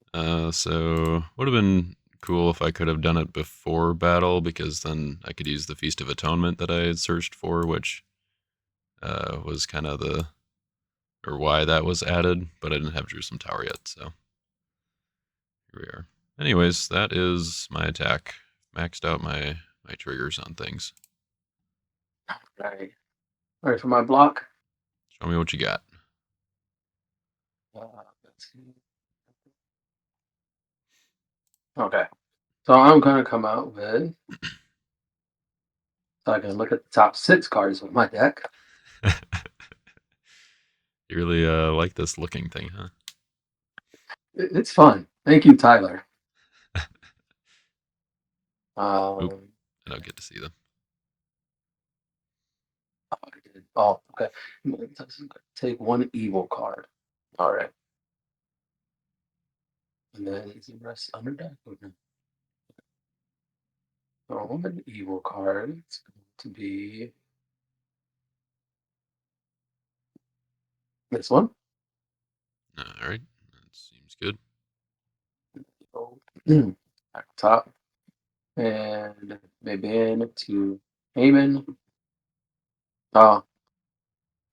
So would have been cool if I could have done it before battle, because then I could use the Feast of Atonement that I had searched for, which was kind of or why that was added, but I didn't have Jerusalem Tower yet, so here we are. Anyways, that is my attack. Maxed out my triggers on things. Right. All right, for my block. Show me what you got. Let's see. Okay. So I'm gonna come out with. So I can look at the top 6 cards of my deck. You really like this looking thing, huh? It's fun. Thank you, Tyler. Oop, Um, I don't get to see them. I did. Oh, okay. Take 1 evil card. All right. And then is the rest under deck? Okay. So 1 evil card. It's going to be this one. All right, that seems good. So, back top. And maybe into Eman. Oh,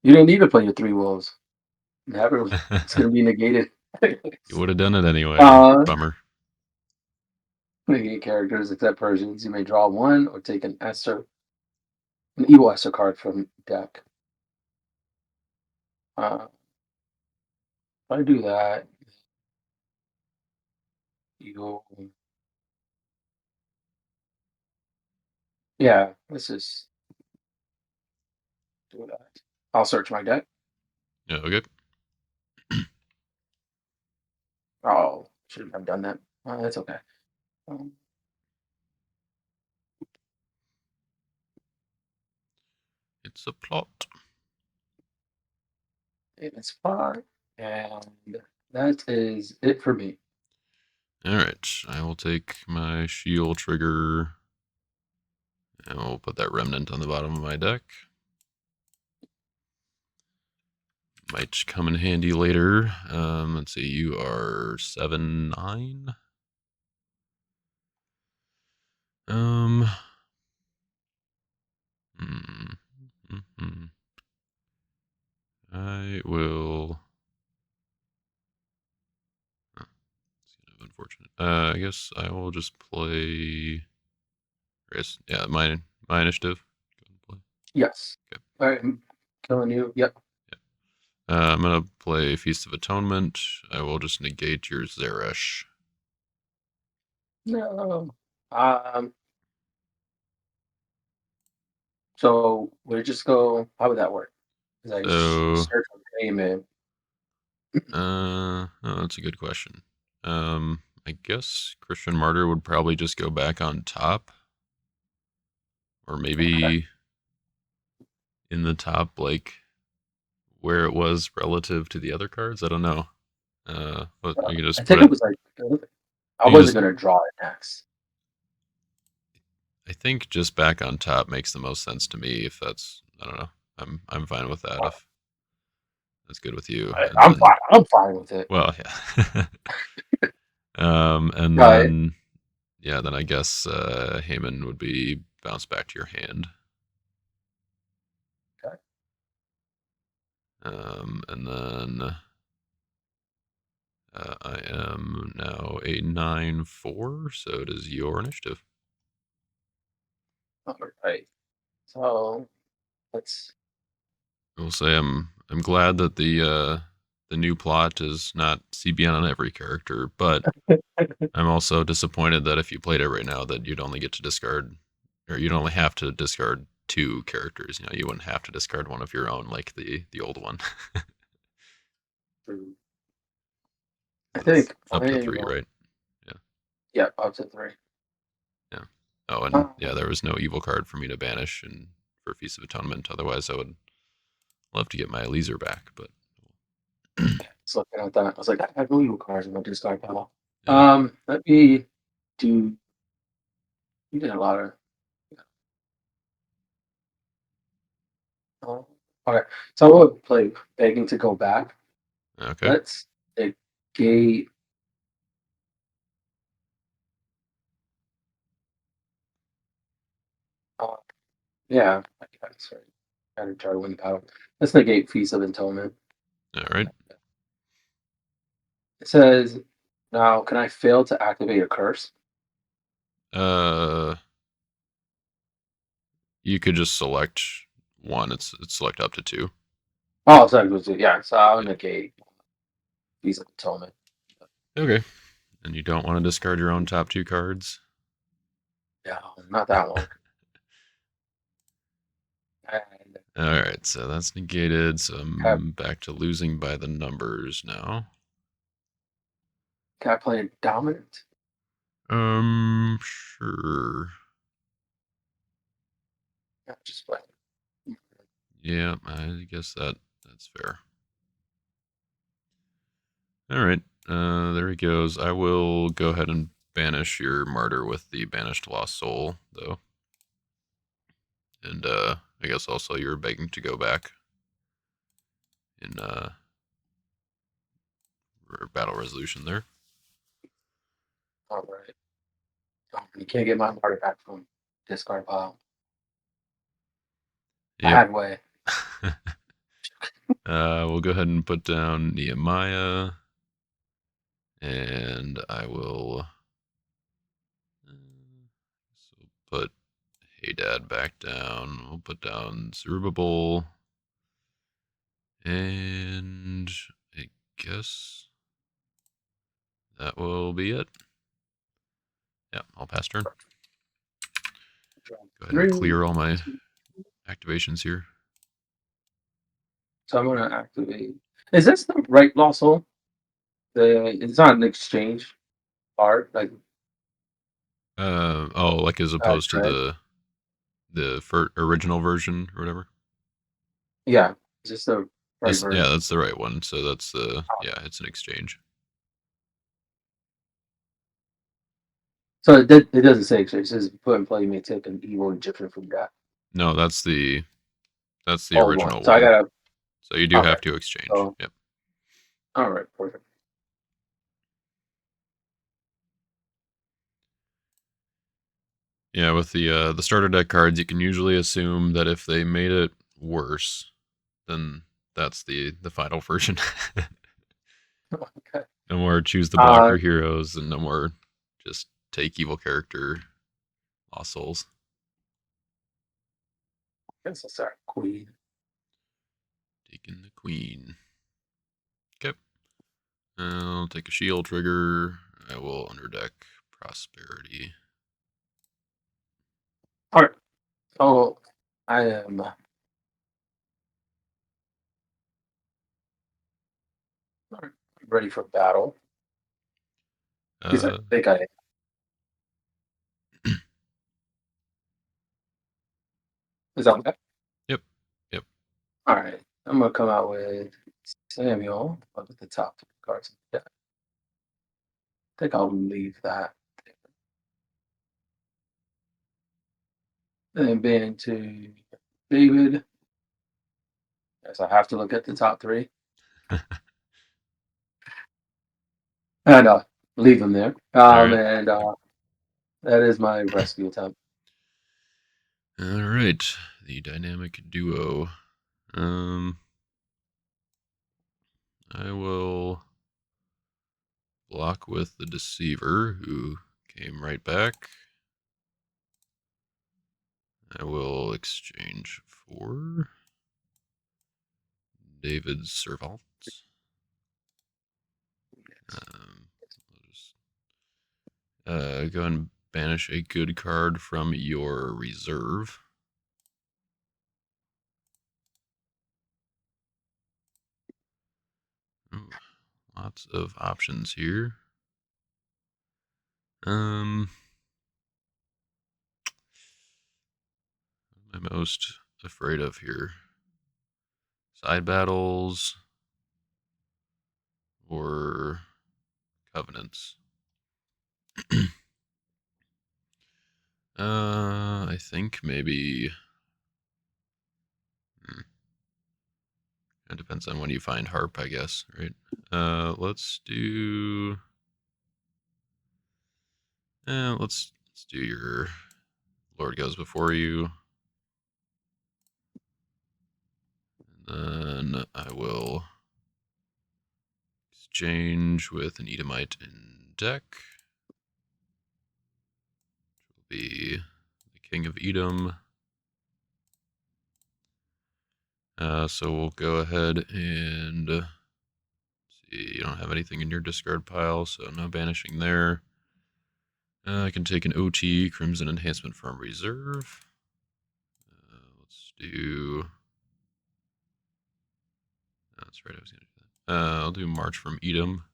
you didn't need to play your 3 wolves. Never. It's going to be negated. You would have done it anyway. uh, Bummer. Negate characters except Persians. You may draw 1 or take an evil Esther card from deck. If I do that, you go. Yeah, let's just do that. I'll search my deck. Yeah, okay. Oh, shouldn't have done that. That's okay. Um, It's a plot. it's 5, and that is it for me. All right, I will take my shield trigger, and we'll put that remnant on the bottom of my deck. Might come in handy later. Let's see, you are 7-9. Hmm, I will. Oh, it's kind of unfortunate. I guess I will just play. I guess, yeah, my initiative. Go ahead and play. Yes. Okay. All right, I'm killing you. Yep. I'm gonna play Feast of Atonement. I will just negate your Zeresh. No. Um. So we just go. How would that work? Because I So, search for payment. oh, that's a good question. I guess Christian Martyr would probably just go back on top, or Okay. maybe in the top, like where it was relative to the other cards. I don't know. But you can I just put think it it. was like I You can wasn't just. gonna draw it next. I think just back on top makes the most sense to me. If that's, I don't know. I'm fine with that. If that's good with you, and I'm then, fine. I'm fine with it. well, yeah. And Right. then, yeah, then I guess Heyman would be bounced back to your hand. Okay. And then I am now a 9-4, so it is your initiative. All right. So let's. I will say I'm glad that the new plot is not CBN on every character, but I'm also disappointed that if you played it right now, that you'd only get to discard, or you'd only have to discard 2 characters. You know, you wouldn't have to discard one of your own like the old one. I It's think up I to am 3, going. right? Yeah, Yeah, up to 3. yeah. Oh, and Um, yeah, there was no evil card for me to banish and for Feast of Atonement. Otherwise, I would love to get my Eliezer back, but just looking at that, I was like, I have no evil cards in my discard pile. yeah. Let me do. You did a lot of. Uh, okay, so I will play begging to go back. Okay. Let's negate Uh, yeah, I guess, right. Gotta try to win the battle. Let's negate Feast of Atonement. All right. It says, now, can I fail to activate a curse? Uh, you could just select one. It's select up to two. Oh, sorry, yeah, so I'll Yeah. negate Feast of Atonement. Okay. And you don't want to discard your own top two cards. No, not that one. And All right, so that's negated. So have, I'm back to losing by the numbers now. can I play a Dominant? Sure. Yeah, just play. Yeah, I guess that's fair. All right, there he goes. I will go ahead and banish your martyr with the banished lost soul, though, and I guess also you're begging to go back in battle resolution there. All right. You can't get my artifact from discard pile. Yep. Bad way. We'll go ahead and put down Nehemiah, and I will so put Hey Dad back down. We'll put down Zerubbabel, and I guess that will be it. Yeah, I'll pass turn. Draw Go ahead and three. clear all my activations here. So I'm gonna activate. Is this the right lost soul? It's not an exchange card, like Oh, like as opposed to dread. the original version or whatever. Yeah, it's just the right This, yeah, version. that's the right one. So that's the yeah, it's an exchange. So it doesn't say exchange. It says put in play. You may take an evil Egyptian from death. No, that's the Old one. original So I one. gotta. So you do Okay. have to exchange. So Yep. all right, perfect. Yeah, with the starter deck cards, you can usually assume that if they made it worse, then that's the final version. Okay. No more choose the Uh, blocker heroes, and no more just take evil character lost souls. guess I'll start Queen. Taking the queen. Okay. I'll take a shield trigger. I will underdeck prosperity. All right. Oh, I am all right, ready for battle. Because I Uh, think I is that okay? yep, yep. All right. I'm gonna come out with Samuel up at the top two cards. Yeah, I think I'll leave that. And then being to David. Yes, I have to look at the top three. And leave them there. All right. And that is my rescue attempt. All right. The dynamic duo. Um, I will block with the deceiver who came right back. I will exchange for David Servalt. I'll just go and banish a good card from your reserve. Ooh, lots of options here. Um, what am I most afraid of here? Side battles or covenants? I think maybe. It depends on when you find harp, I guess, right? Let's do. Let's do your Lord goes before you. And then I will exchange with an Edomite in deck. Which will be the King of Edom. So we'll go ahead and see. You don't have anything in your discard pile, so no banishing there. I can take an OT, Crimson Enhancement from Reserve. Let's do. That's right, I was going to do that. I'll do March from Edom.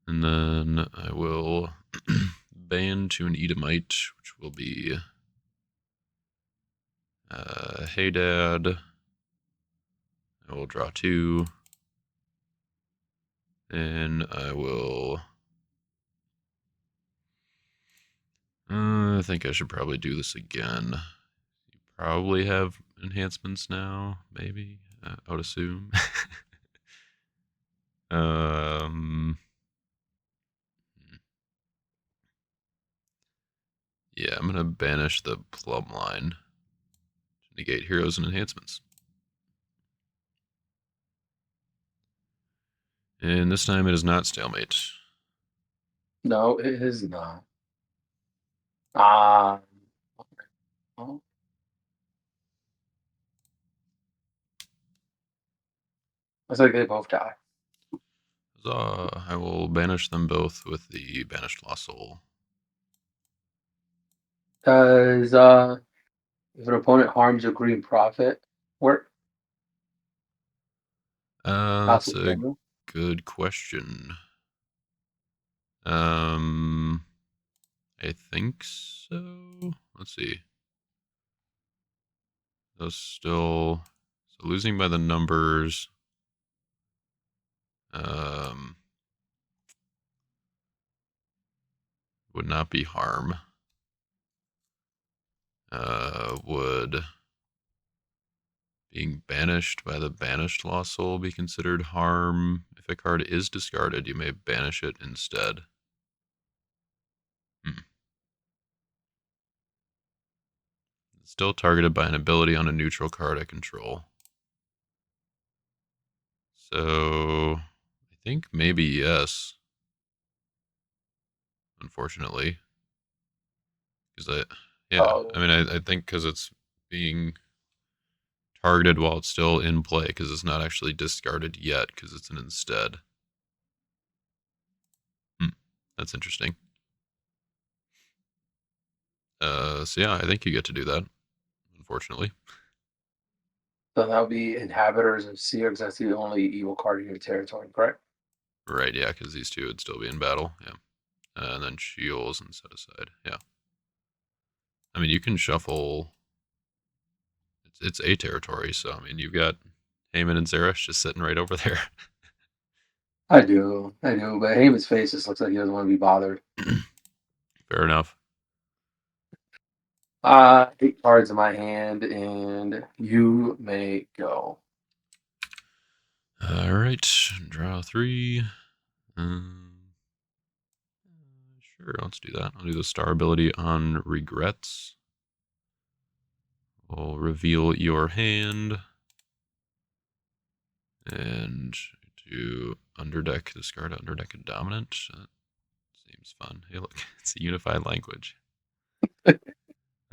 And then I will ban to an Edomite, which will be Hey Dad. I will draw 2. And I will. I think I should probably do this again. You probably have enhancements now, maybe. I would assume. Yeah, I'm gonna banish the plumb line to negate heroes and enhancements. And this time it is not stalemate. No, it is not. Ah. Oh. Looks like they both die. Huzzah. I will banish them both with the Banished Lost Soul. Does if an opponent harms a green prophet work? That's Possible a schedule? good question. I think so. Let's see. Those still so losing by the numbers. Would not be harm. Would being banished by the Banished Lost Soul be considered harm? If a card is discarded, you may banish it instead. It's still targeted by an ability on a neutral card I control. So I think maybe yes. Unfortunately, because Oh, I think because it's being targeted while it's still in play, because it's not actually discarded yet, because it's an instead. That's interesting. So yeah, I think you get to do that. Unfortunately, so that would be Inhabitors of Seer, because that's the only evil card in your territory, correct? right? Yeah, because these two would still be in battle. Yeah, and then Shields and set aside. Yeah, I mean you can shuffle. It's a territory, so I mean you've got Heyman and Zeresh just sitting right over there. I do, but Haven's face just looks like he doesn't want to be bothered. Fair enough. 8 cards in my hand, and you may go. All right, draw 3. Sure, let's do that. I'll do the star ability on regrets. We'll reveal your hand. And do underdeck, discard underdeck and dominant. Seems fun. Hey, look, it's a unified language.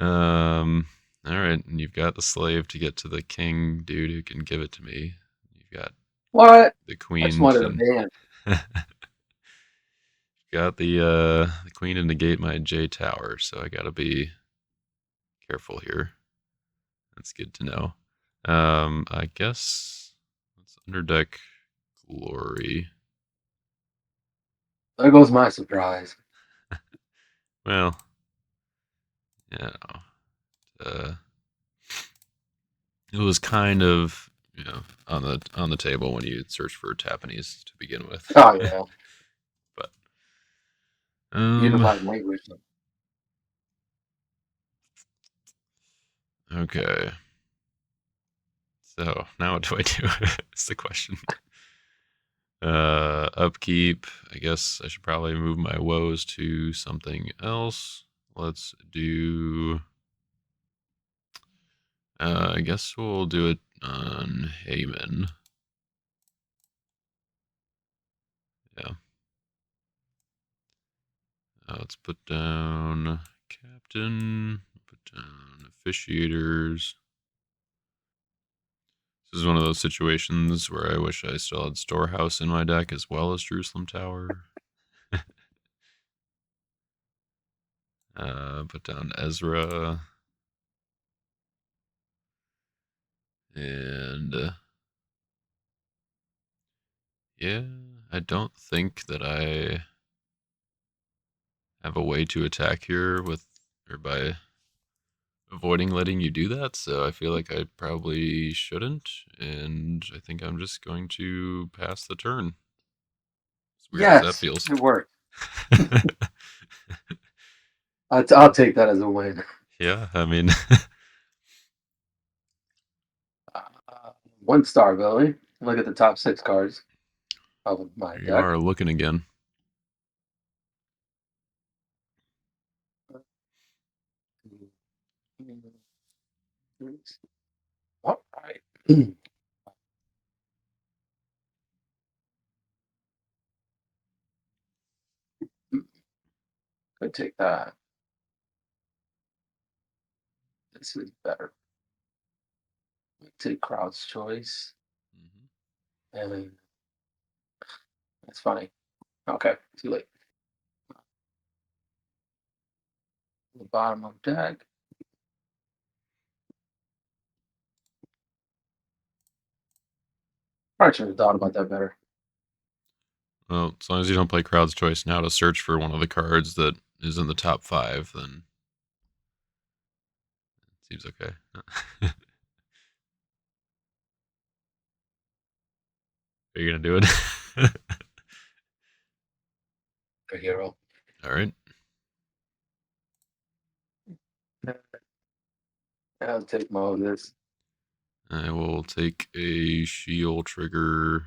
All right, and you've got the slave to get to the king dude who can give it to me. You've got What? the I just queen wanted a to ban. got the queen to negate my J tower, so I gotta be careful here. That's good to know. I guess let's underdeck glory. There goes my surprise. Well, yeah. It was kind of on the table when you search for Japanese to begin with. Oh yeah, But unified language. okay. So now what do I do? Is the question. Upkeep. I guess I should probably move my woes to something else. Let's do. I guess we'll do it on Heyman. Yeah. Let's put down captain. Put down officiators. This is one of those situations where I wish I still had Storehouse in my deck as well as Jerusalem Tower. Put down Ezra. And yeah, I don't think that I have a way to attack here with or by avoiding letting you do that, so I feel like I probably shouldn't, and I think I'm just going to pass the turn. As weird as that Yes, feels. it worked. I'll take that as a win. Yeah, I mean, 1 star, Billy. Look at the top 6 cards of my you deck. are looking again. All right. Could take that. This is better. Take crowd's choice. And it's funny. Okay, too late. The bottom of deck. Probably should have thought about that better. Well, as long as you don't play Crowd's Choice now to search for one of the cards that is in the top 5, then it seems okay. Are you gonna do it? Good hero. All right. I'll take more of this. I will take a shield trigger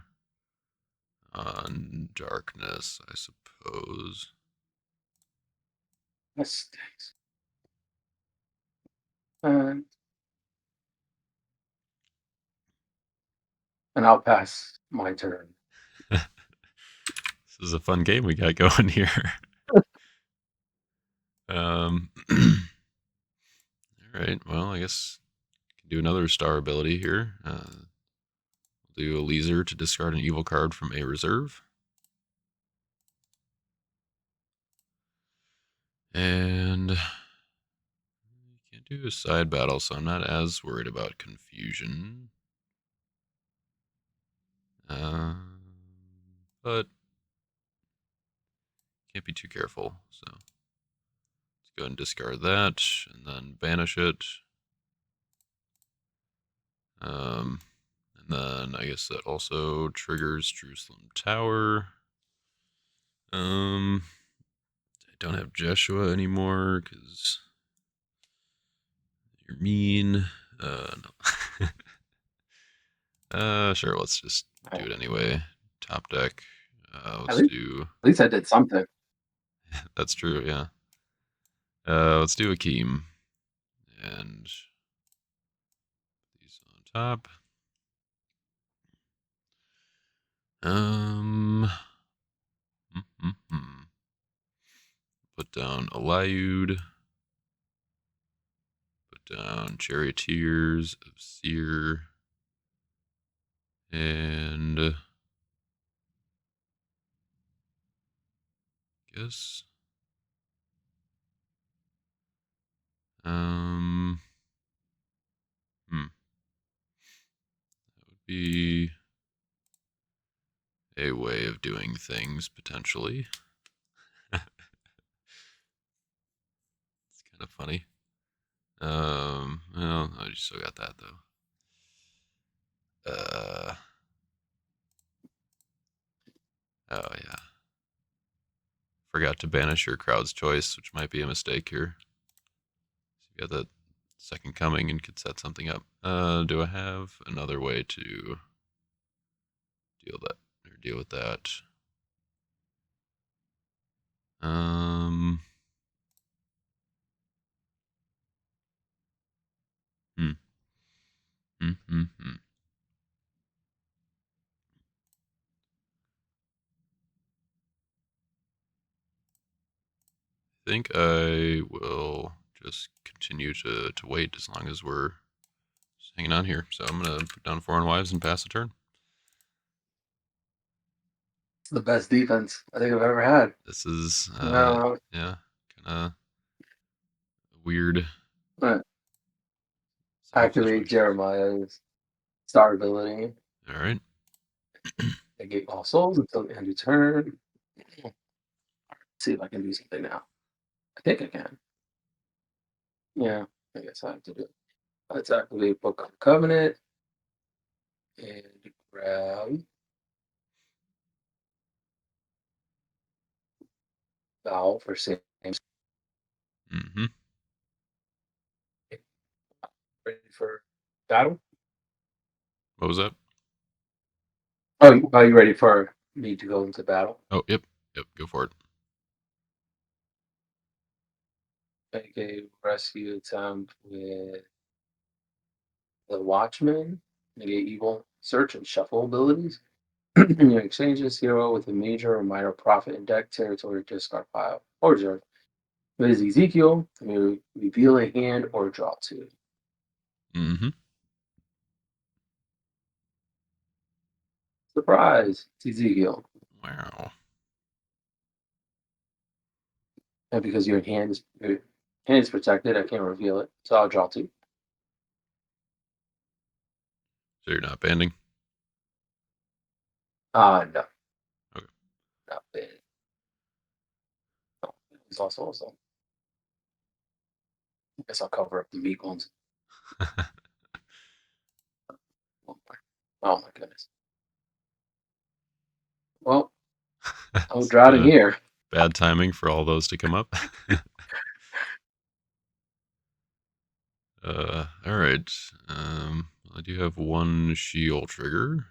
on darkness, I suppose. That stinks. And I'll pass my turn. This is a fun game we got going here. All right. Well, I guess I can do another star ability here. We'll do a Leaser to discard an evil card from a reserve. And you can't do a side battle, so I'm not as worried about confusion. But can't be too careful, so let's go ahead and discard that, and then banish it. And then I guess that also triggers Jerusalem Tower. I don't have Jeshua anymore because you're mean. No. Sure, let's just do it anyway. Top deck. At Let's least, do. at least I did something. That's true, yeah. Let's do Akeem. And these on top. Put down Eliud. Put down Charioteers of Seer. And guess that would be a way of doing things potentially. It's kind of funny. Well, I just still got that though. Oh yeah. Forgot to banish your crowd's choice, which might be a mistake here. So you got that second coming and could set something up. Do I have another way to deal with that. Hmm. Hmm. I think I will just continue to wait as long as we're just hanging on here. So I'm gonna put down Foreign Wives and pass the turn. It's the best defense I think I've ever had. This is No, yeah, kind of weird but setup activate situation. Jeremiah's star ability. All right. Negate all souls until the end of turn. See if I can do something now. I think I can. Yeah, I guess I have to do it. Let's activate Book of Covenant and grab Bow for same. Mm-hmm. Ready for battle? What was that? Oh, are you ready for me to go into battle? Oh, yep. Go for it. Make a rescue attempt with the Watchman. Negate evil, search, and shuffle abilities. In your exchange this hero with a major or minor profit in deck, territory, discard pile, or reserve. If it is Ezekiel, you reveal a hand or draw two. Mm-hmm. Surprise! It's Ezekiel. Wow. And because your hand is protected, I can't reveal it. So I'll draw two. So you're not banding? No. Okay. Not bad. No, it's also. I guess I'll cover up the meat ones. Oh my goodness. Well, I'll It's draw it in here. bad timing for all those to come up. All right. I do have one shield trigger.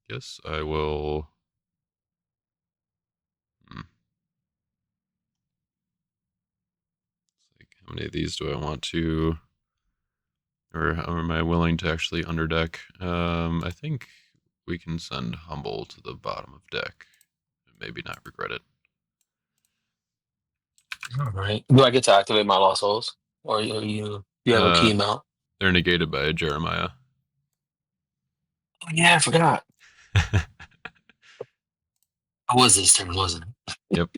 Guess I will. Like, how many of these do I want to, or how am I willing to actually underdeck? I think we can send Humble to the bottom of deck, and maybe not regret it. All right. Do I get to activate my Lost Souls? Or you have a key amount? They're negated by Jeremiah. Oh, yeah, I forgot. It was this turn, wasn't it? Yep.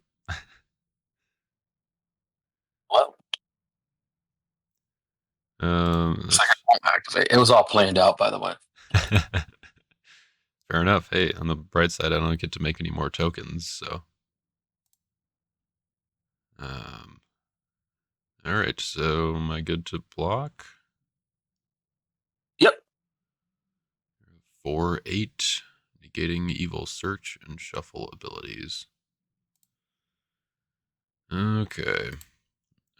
Well, it's like I That's won't activate. It was all planned out, by the way. fair enough. Hey, on the bright side, I don't get to make any more tokens, so. Um, all right, so am I good to block? Yep. 4/8, negating evil search and shuffle abilities. Okay.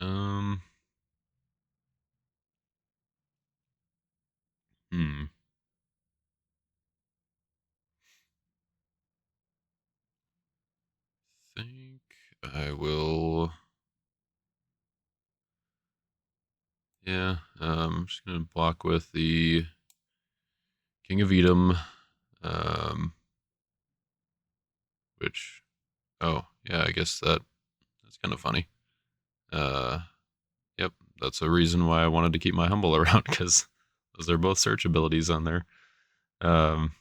Um. Hmm. Think I will. Yeah. I'm just gonna block with the King of Edom. Um. Which. Oh, yeah. I guess that's kind of funny. Uh. Yep. That's a reason why I wanted to keep my humble around, because those are both search abilities on there. Um.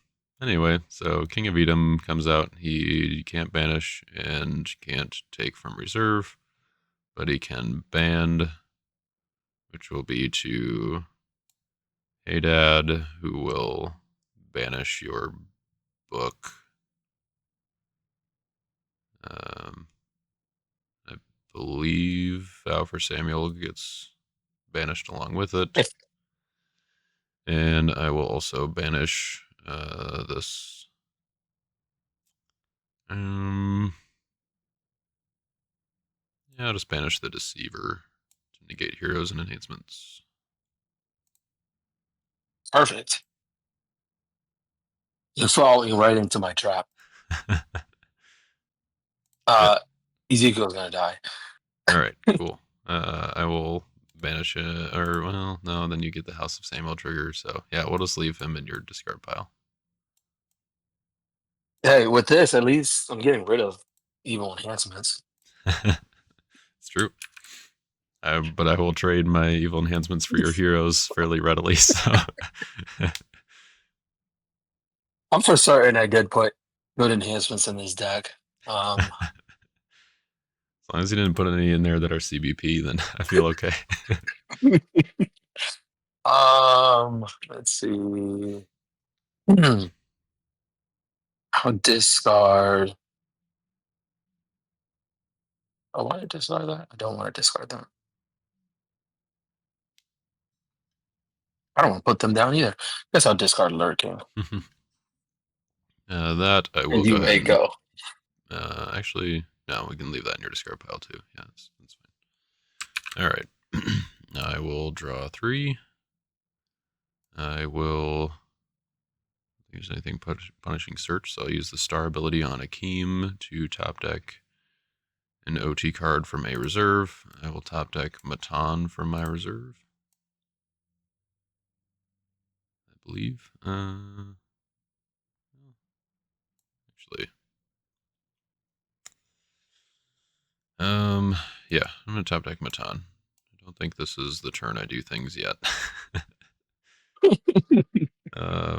Anyway, so King of Edom comes out. He can't banish and can't take from reserve, but he can band, which will be to Hey Dad, who will banish your book. Um, I believe Vow for Samuel gets banished along with it. If And I will also banish this. Yeah, I'll just banish the Deceiver to negate heroes and enhancements. perfect. You're falling right into my trap. Yeah. Ezekiel's gonna die. All right. Cool. I will banish it, or well, no, then you get the House of Samuel trigger. So yeah, we'll just leave him in your discard pile. Hey, with this, at least I'm getting rid of evil enhancements. It's true. But I will trade my evil enhancements for your heroes fairly readily. So I'm for certain I did put good enhancements in this deck. Um, as long as you didn't put any in there that are CBP, then I feel okay. let's see. I'll discard. I want to discard that. I don't want to discard them. I don't want to put them down either. Guess I'll discard Lurking. That I will And go you ahead may and go. actually no, we can leave that in your discard pile too. Yeah, that's fine. All right. I will draw 3. I will use anything punishing search, so I'll use the star ability on Akeem to top deck an OT card from a reserve. I will top deck Matan from my reserve, I believe. Actually, yeah, I'm gonna top deck Matan. I don't think this is the turn I do things yet.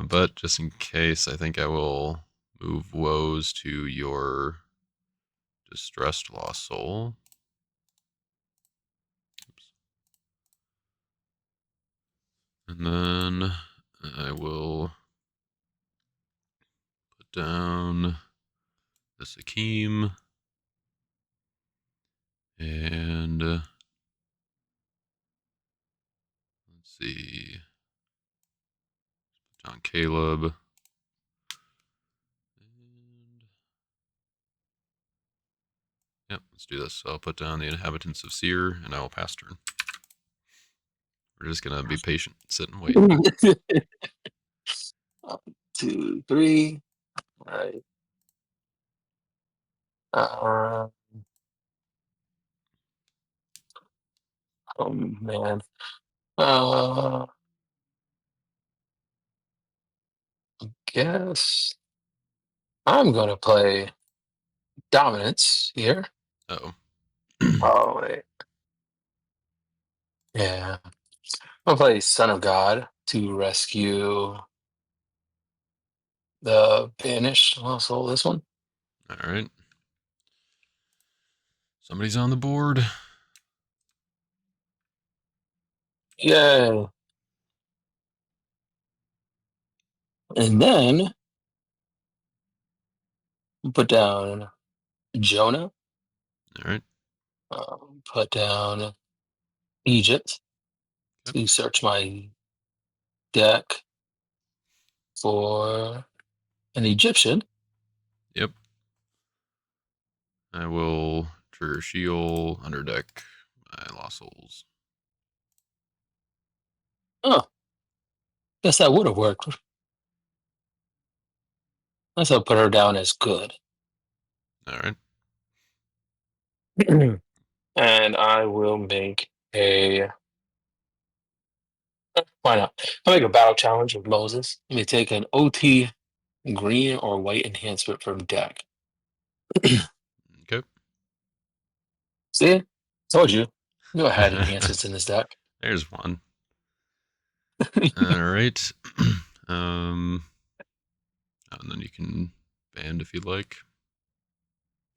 But just in case, I think I will move Woes to your Distressed Lost Soul. Oops. And then I will put down this Akeem. And let's see. Put down Caleb. And yep, let's do this. So I'll put down the Inhabitants of Seer and I will pass turn. We're just gonna be patient, sit and wait. 2, 3. All right. Uh, oh man. Uh, guess I'm gonna play Dominance here. Oh. Oh wait. Yeah. I'm gonna play Son of God to rescue the banished. Well, so this one. All right. Somebody's on the board. Yeah. And then put down Jonah. All right. Put down Egypt Yep. to search my deck for an Egyptian. Yep. I will trigger Sheol, underdeck my Lost Souls. Oh, guess that would have worked. Guess I'll put her down as good. All right. And I will make a. Why not? I'll make a battle challenge with Moses. Let me take an OT green or white enhancement from deck. Okay. See? Told you. Go ahead, enhancements in this deck. There's one. All right. um, and then you can band if you'd like.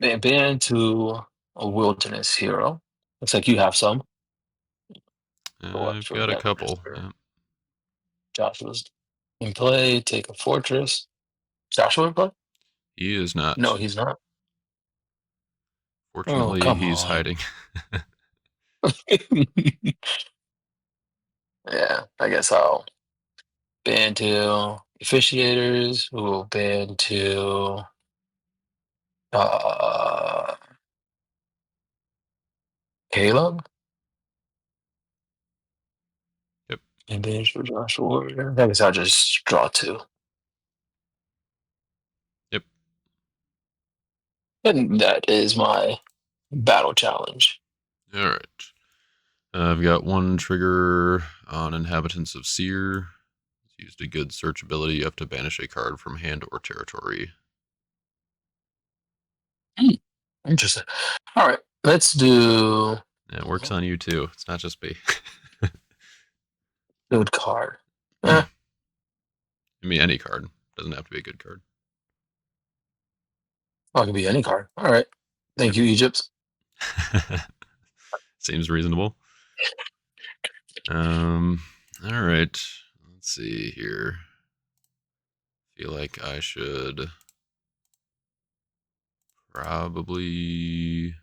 Ban to a wilderness hero. Looks like you have some. What I've for got a that couple. for Yeah. Joshua's in play, take a fortress. Joshua in play? He is No, not. he's not. Oh, Fortunately, come he's on. hiding. Yeah, I guess I'll ban to officiators. We'll ban to uh Caleb Yep. and ban for Joshua. I guess I'll just draw two. And that is my battle challenge. All right. I've got one trigger on Inhabitants of Seer. It's used a good search ability. You have to banish a card from hand or territory. Interesting. All right, let's do Yeah, it works on you too. It's not just me. good card. I mean, any card. Doesn't have to be a good card. It could be any card. All right. Thank Yep. you, Egypt. Seems reasonable. All right. Let's see here. Feel like I should probably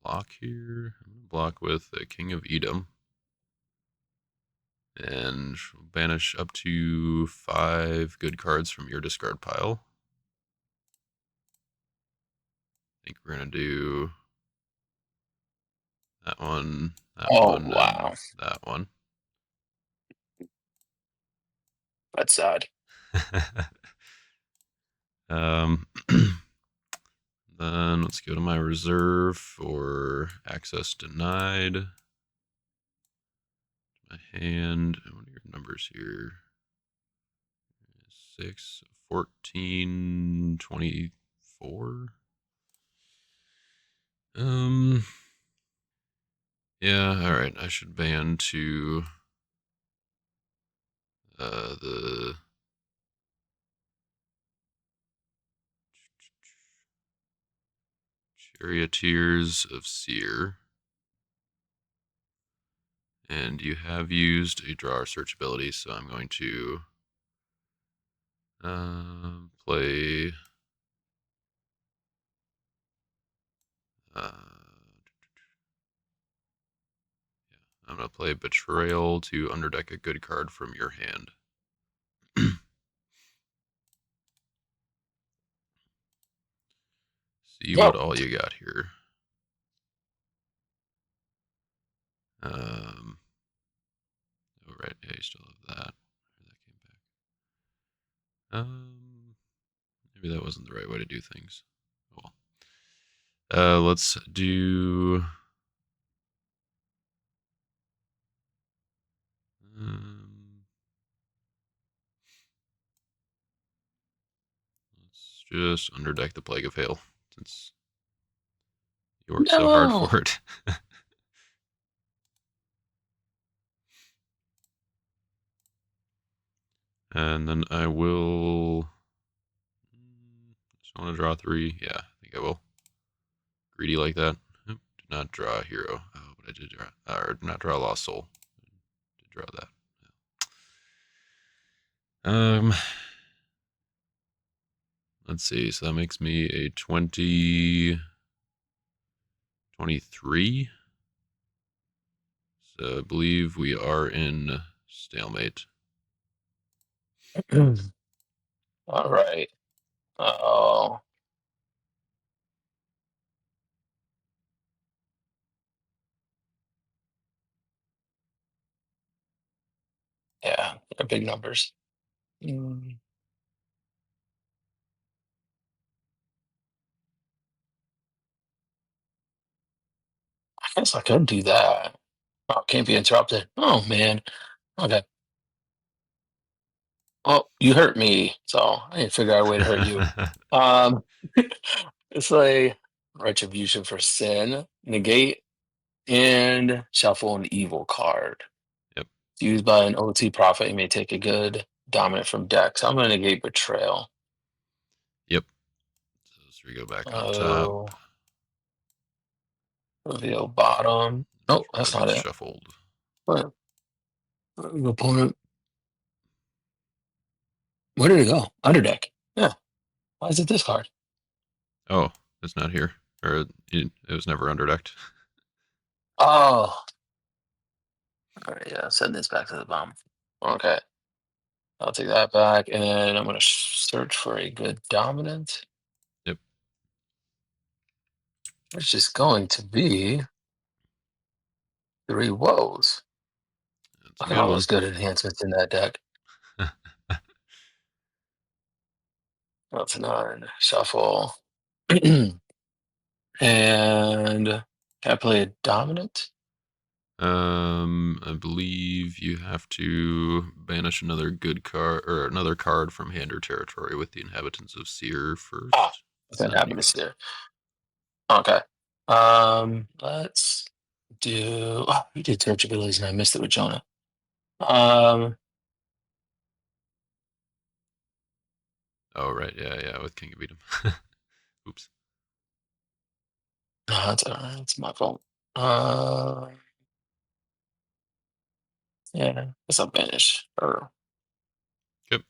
block here. I'm gonna block with the King of Edom. And banish up to 5 good cards from your discard pile. I think we're gonna do that one, Oh wow, and that one. that's sad. um, then let's go to my reserve for access denied. My hand. What are your numbers here? 6, 14, 24. Yeah, all right. I should ban to the Charioteers of Seer. And you have used a draw or search ability, so I'm going to play I'm going to play Betrayal to underdeck a good card from your hand. See what Oh, all you got here. Oh, right. Yeah, you still have that. That came back. Maybe that wasn't the right way to do things. Well, let's do. Let's just underdeck the Plague of Hail since you worked so hard no. for it. And then I will. Just want to draw 3. Yeah, I think I will. Greedy like that. Did not draw a hero. Oh, but I did draw. Or did not draw a Lost Soul. Did draw that. Let's see. So that makes me a 20. 23. So I believe we are in stalemate. All right. Oh, yeah, they're big numbers. Mm, I guess I could do that. Oh, can't be interrupted. Oh man. Okay. Well, you hurt me, so I need to figure out a way to hurt you. Um, it's like retribution for sin, negate, and shuffle an evil card. Yep. Used by an OT prophet, you may take a good dominant from deck. So I'm going to negate betrayal. Yep. So let's go back on top. Oh, reveal bottom. Which Oh, that's card not gets it. shuffled? What? Opponent. Where did it go? Underdeck. Yeah. Why is it this card? Oh, it's not here. Or it was never underdecked. Oh. All right, yeah, send this back to the bomb. Okay. I'll take that back, and then I'm going to search for a good dominant, Yep. which is going to be 3 woes. That's a Look at good all one. those good enhancements in that deck. That's 9. Shuffle. And can I play a dominant? I believe you have to banish another good card or another card from hand or territory with the inhabitants of Seer Ah, first. then Then happy you to go. see it. Okay. Let's do. Oh, we did search abilities and I missed it with Jonah. Um, Oh right, yeah, with King of Edom. Oops. no, that's all right. It's my fault. Uh, yeah, it's a banish. Or Yep.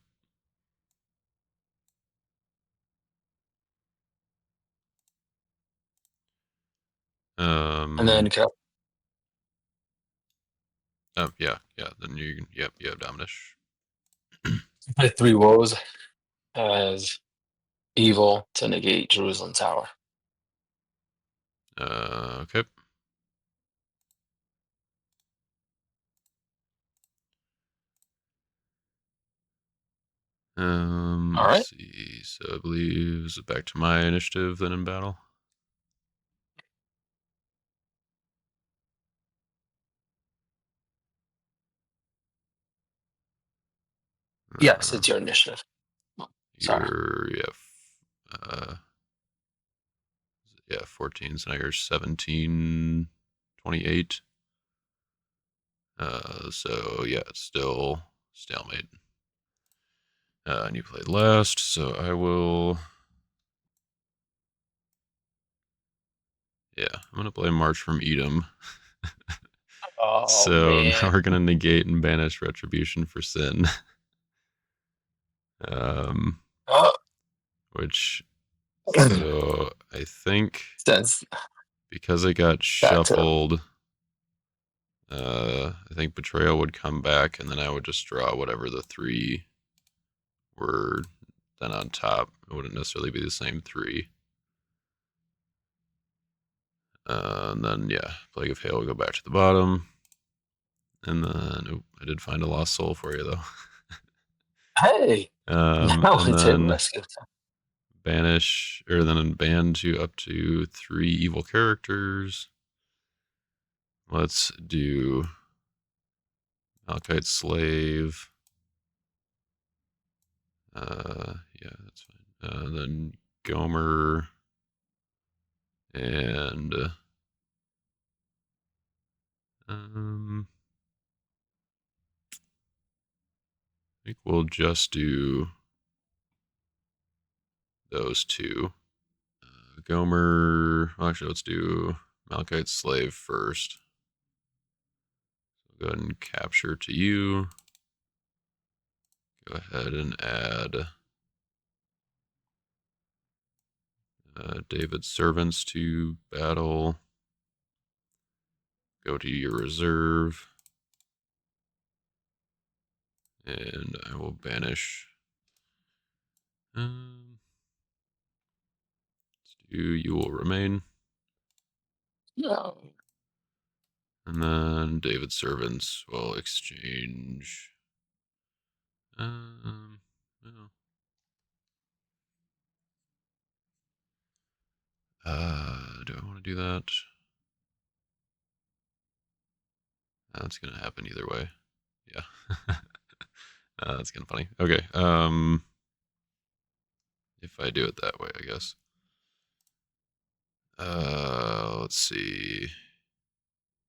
and then can Oh yeah. Then you have Dominish. I play three woes as evil to negate Jerusalem Tower. Okay. All right. Let's see. So I believe is it back to my initiative then in battle? Yes, Uh, it's your initiative. Oh, sorry. you're uh, yeah, 14. So now you're 17, 28. So yeah, it's still stalemate. And you played last, so I will. Yeah, I'm gonna play March from Edom. Oh So now man. we're gonna negate and banish retribution for sin. Um, Oh, which so I think that's because it got back to shuffled, I think betrayal would come back, and then I would just draw whatever the three were then on top. It wouldn't necessarily be the same three. And then yeah, Plague of Hail would go back to the bottom. And then I did find a lost soul for you though. hey. Now And it's hit then rescue time. banish or then ban to up to 3 evil characters. Let's do Malachite Slave. Yeah, that's fine. Then Gomer and I think we'll just do those two. Gomer. Well, actually, let's do Malachite Slave first. So go ahead and capture to you. Go ahead and add David's servants to battle. Go to your reserve. And I will banish. Let's do you will remain. No. And then David's servants will exchange. No. Do I want to do that? That's gonna happen either way. Yeah. That's kind of funny. Okay. If I do it that way, I guess. Let's see.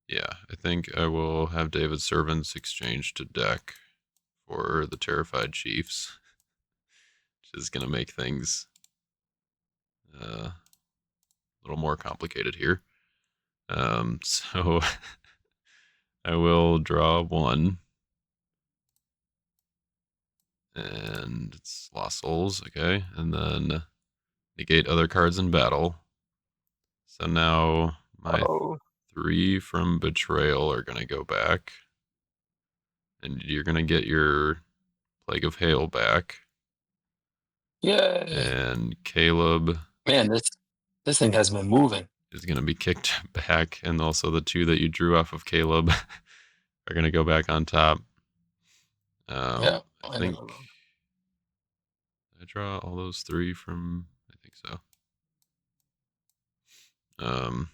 Yeah, I think I will have David's servants exchange to deck for the terrified chiefs, which is gonna make things a little more complicated here. So I will draw one, and it's Lost Souls, okay, and then negate other cards in battle. So now my Oh. 3 from Betrayal are going to go back, and you're going to get your Plague of Hail back, Yay. and Caleb Man, this thing has been moving. is going to be kicked back, and also the 2 that you drew off of Caleb are going to go back on top. Yeah, I I think know. I draw all those 3 from. I think so. Um,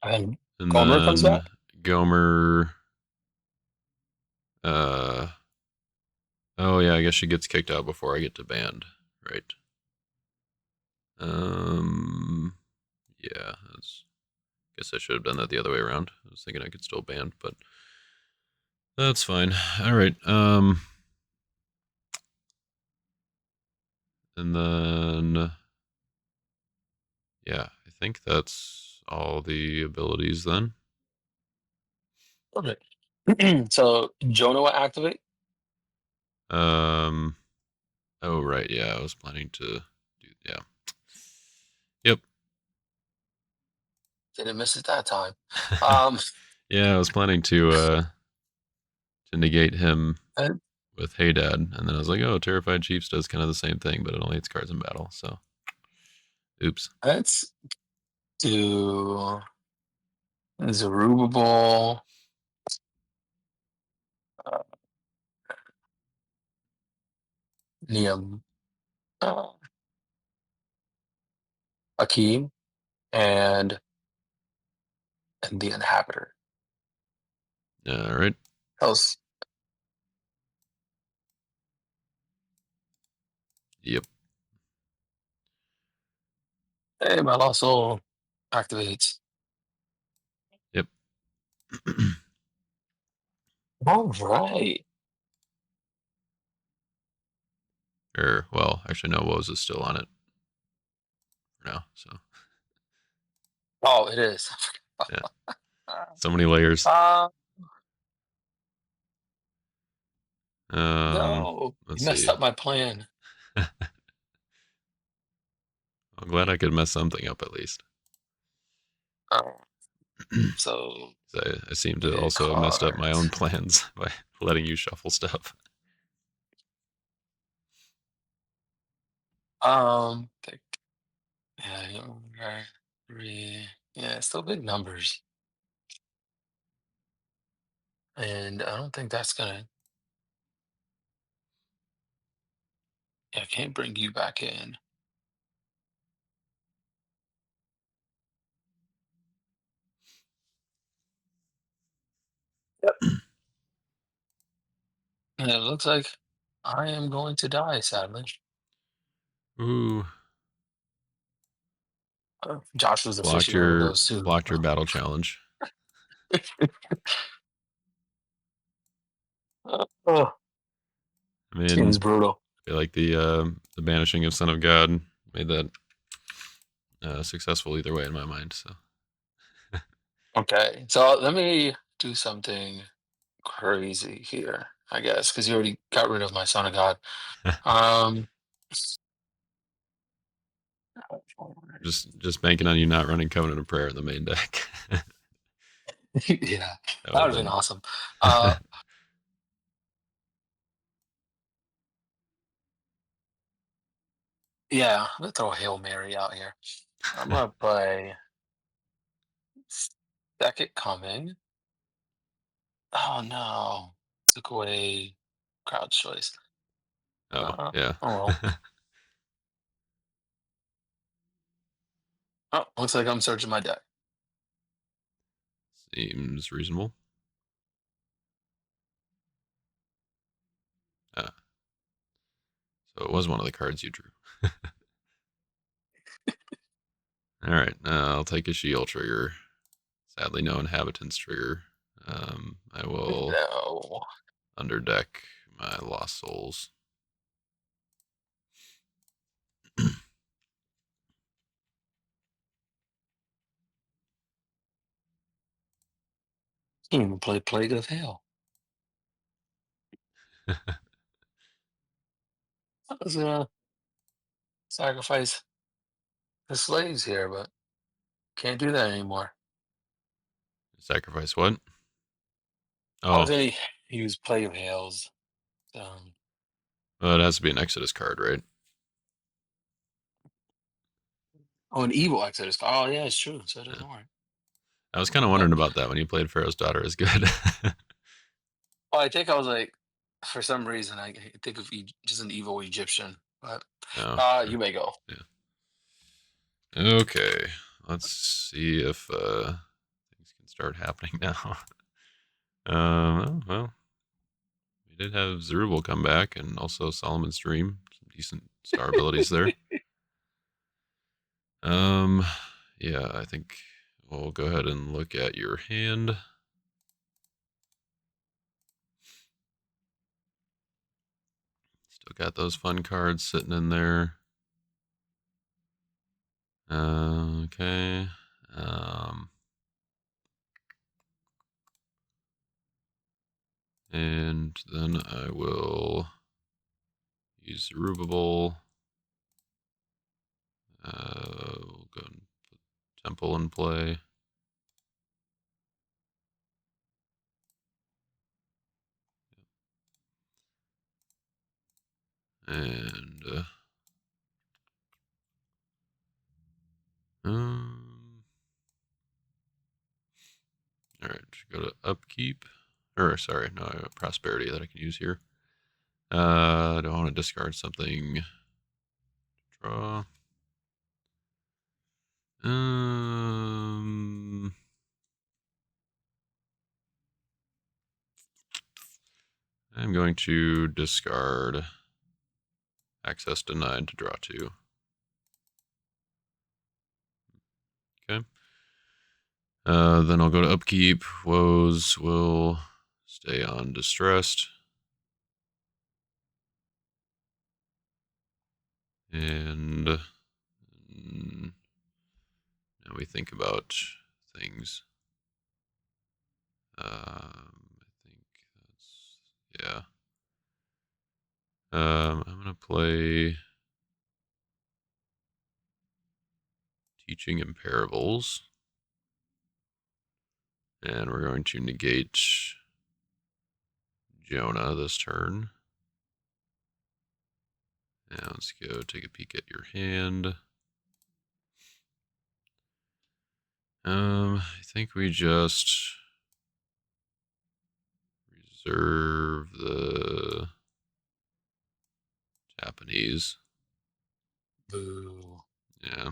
And and Gomer comes then back? Gomer. Uh, oh yeah, I guess she gets kicked out before I get to band, right? Um, yeah, that's, guess I should have done that the other way around. I was thinking I could still band, but that's fine. All right. And then yeah, I think that's all the abilities then. Okay. So Jonah will activate. Um. Oh right, yeah, I was planning to do. Yeah. Yep. Didn't miss it that time. Um, Yeah, I was planning to negate him and with Hey Dad, and then I was like, oh, Terrified Chiefs does kind of the same thing, but it only hits cards in battle. So, oops. let's do Zerubbabel, uh, Liam, uh, Akeem, and the Inhabitor. All right. Else, Yep. hey, my lost soul activates. Yep. All right. Or well, actually, no, Woes is still on it for now. So Oh, it is. yeah, so many layers. Uh, Um, no, you let's messed see. up my plan. I'm glad I could mess something up at least. Uh, so I seem to big also have messed up my own cards. plans by letting you shuffle stuff. Pick, yeah, three. Yeah, still big numbers, and I don't think that's gonna. Yeah, I can't bring you back in. Yep. And it looks like I am going to die, sadly. Ooh, Josh was the fishy one of those two. blocked your battle challenge. Oh, I seems mean, brutal. I feel like the banishing of Son of God made that successful either way in my mind. So Okay, so let me do something crazy here, I guess, because you already got rid of my son of God. Um, just banking on you not running Covenant of Prayer in the main deck. yeah, That that would would have have been been. awesome. Uh, yeah, let's throw a Hail Mary out here. I'm gonna play Second Coming. Oh no, took away crowd choice. Oh yeah, Oh well. Oh, looks like I'm searching my deck. seems reasonable. Uh, so it was one of the cards you drew. All right, I'll take a shield trigger. Sadly, no inhabitants trigger. I will No. underdeck my lost souls. Can't even play Plague of Hail. I was gonna sacrifice the slaves here, but can't do that anymore. Sacrifice what? I was Oh, gonna use Plague of Hails. well, it has to be an Exodus card, right? Oh, an evil Exodus. Oh yeah, it's true. So it Yeah. doesn't work. I was kind of Yep. wondering about that when you played Pharaoh's Daughter is good. Oh, I think I was like, for some reason, I think of just an evil Egyptian. But Oh, you may go. yeah. Okay, let's see if things can start happening now. Well, we did have Zerubbabel come back, and also Solomon's Dream. Some decent star abilities there. Um, yeah, I think we'll go ahead and look at your hand. Still got those fun cards sitting in there. Okay. And then I will use Zerubbabel. We'll go and put Temple in play. And all right, go to upkeep. Or sorry, no, I have prosperity that I can use here. Do I want to discard something? Draw. I'm going to discard access denied to draw 2. Okay. Then I'll go to upkeep. Woes will stay on distressed. And now we think about things. I think that's, yeah. I'm going to play Teaching in Parables. And we're going to negate Jonah this turn. Now let's go take a peek at your hand. I think we just reserve the Japanese. Boo. Yeah.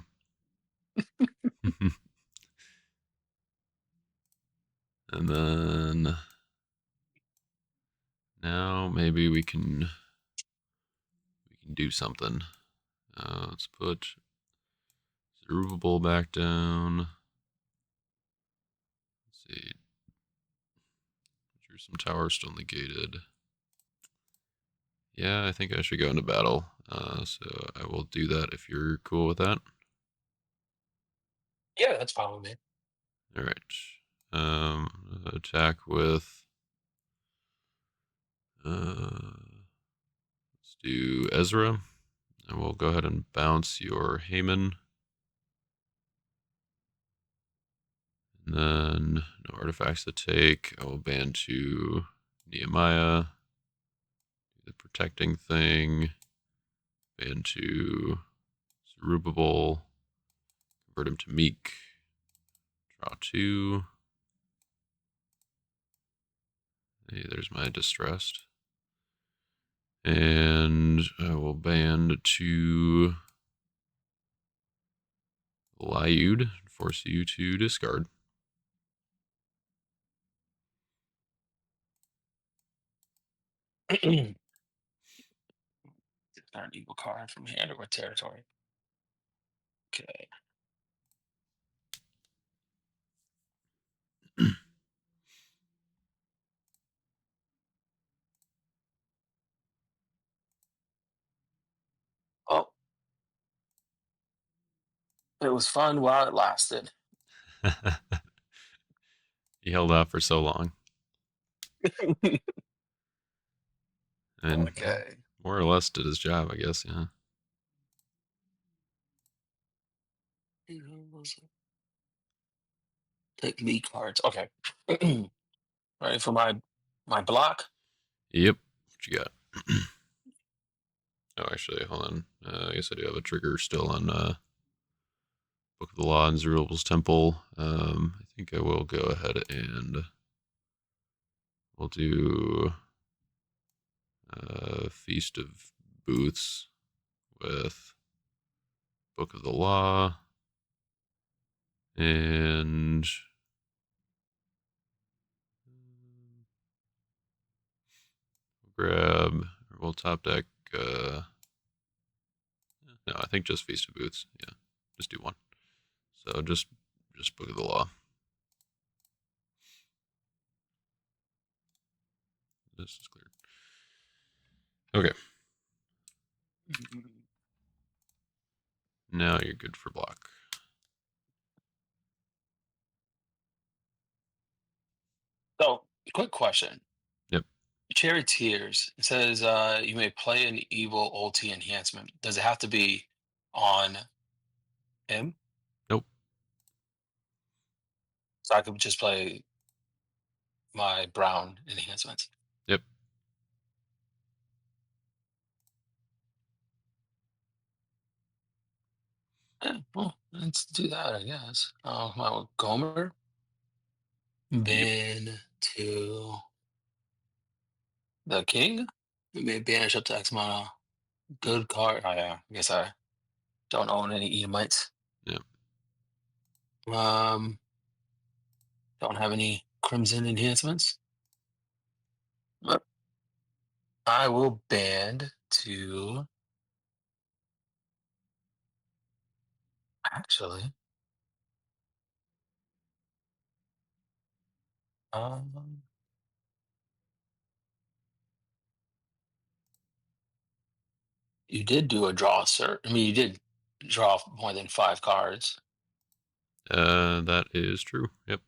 And then now maybe we can do something. Let's put Zerubbabel back down. Let's see. Sure, some towers still negated. Yeah, I think I should go into battle. So I will do that if you're cool with that. Yeah, that's fine with me. All right. Attack with. Let's do Ezra, and we'll go ahead and bounce your Haman. And then no artifacts to take. I will ban to Nehemiah. Do the protecting thing. Ban to Zerubbabel. Convert him to Meek. Draw 2. Hey, there's my distressed. And I will ban to Lyud. Force you to discard. Not an evil card from hand or territory. Okay. Oh, it was fun while it lasted. He held out for so long. And Okay. more or less did his job, I guess, yeah. Take me cards. Okay. Ready for my block? Yep. What you got? Oh, actually, hold on. I guess I do have a trigger still on Book of the Law and Zerubbabel's Temple. I think I will go ahead and we'll do Feast of Booths with Book of the Law. And grab, we'll top deck. No, I think just Feast of Boots. Yeah, just do one. So just Book of the Law. This is cleared. Okay, now you're good for block. So, quick question. Yep. Cherry Tears, it says you may play an evil ulti enhancement. Does it have to be on him? Nope. So I could just play my brown enhancements. Yep. Yeah, well, let's do that, I guess. My Gomer, Yep. then to the king. We may banish up to X mana. Good card. Oh, yeah. I guess I don't own any Edomites. Yep. Um, don't have any Crimson enhancements. But I will band to. Actually, um, you did do a draw, sir. I mean, you did draw more than 5 cards. That is true. Yep.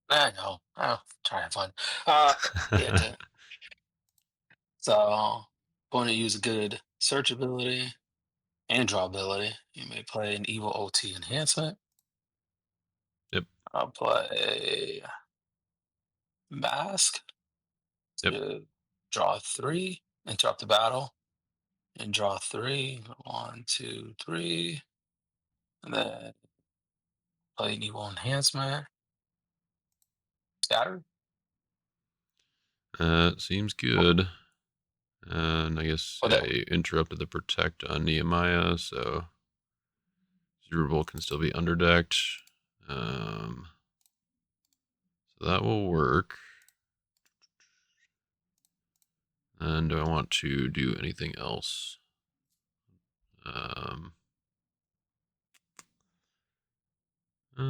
I know. Oh, try to have fun. Yeah, so opponent use a good search ability and draw ability. You may play an evil OT enhancement. Yep. I'll play Mask Yep. to draw 3, interrupt the battle, and draw 3. 1, 2, 3. And then play an evil enhancement. Scatter. Seems good. And I guess, What yeah, that? you interrupted the protect on Nehemiah, so Zerubal can still be underdecked. So that will work. And do I want to do anything else? Um, how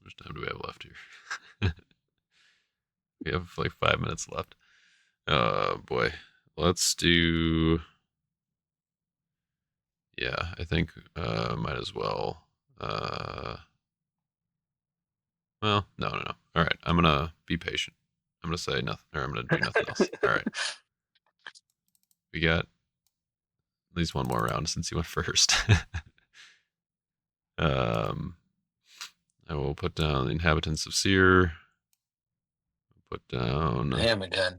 much time do we have left here? We have like 5 minutes left. Oh boy. Let's do. Yeah, I think might as well. Well, no. All right, I'm gonna be patient. I'm gonna say nothing, or I'm gonna do nothing else. All right, we got at least one more round since you went first. um, I will put down the inhabitants of Seer. Put down Him again.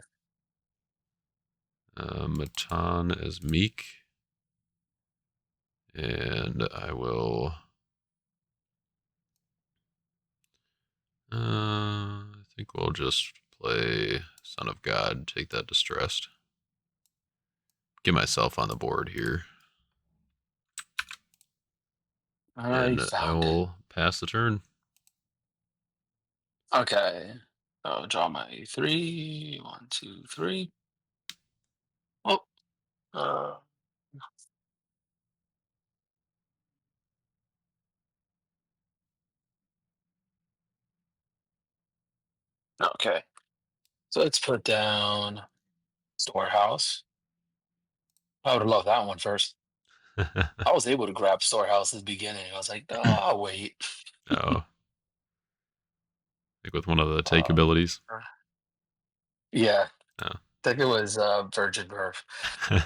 Matan as Meek, and I will. I think we'll just play Son of God. Take that distressed. Get myself on the board here, I and I found it. will pass the turn. Okay. So draw my 3. 1, 2, 3. Oh, uh, okay. So let's put down Storehouse. I would have loved that one first. I was able to grab Storehouse at the beginning. I was like, oh, I'll wait. Oh, like with one of the take Uh, abilities. yeah, Oh. I think it was Virgin Birth. I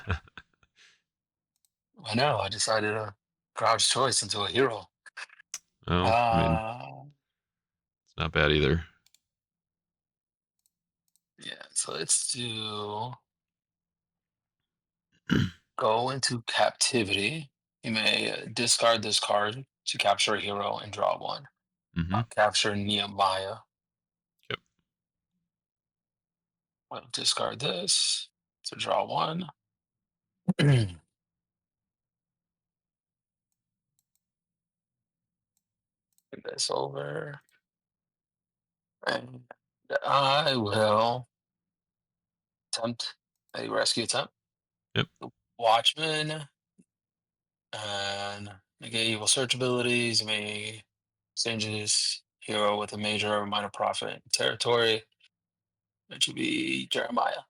know. I decided to garage choice into a hero. Well, I mean, Uh, it's not bad either. yeah, so let's do go into captivity. You may discard this card to capture a hero and draw one. Mm-hmm. Capture Nehemiah. Yep. We'll discard this to draw one. Move this over. And I will attempt a rescue attempt. Yep. Watchman and negate evil search abilities. May exchange this hero with a major or minor profit territory. That should be Jeremiah,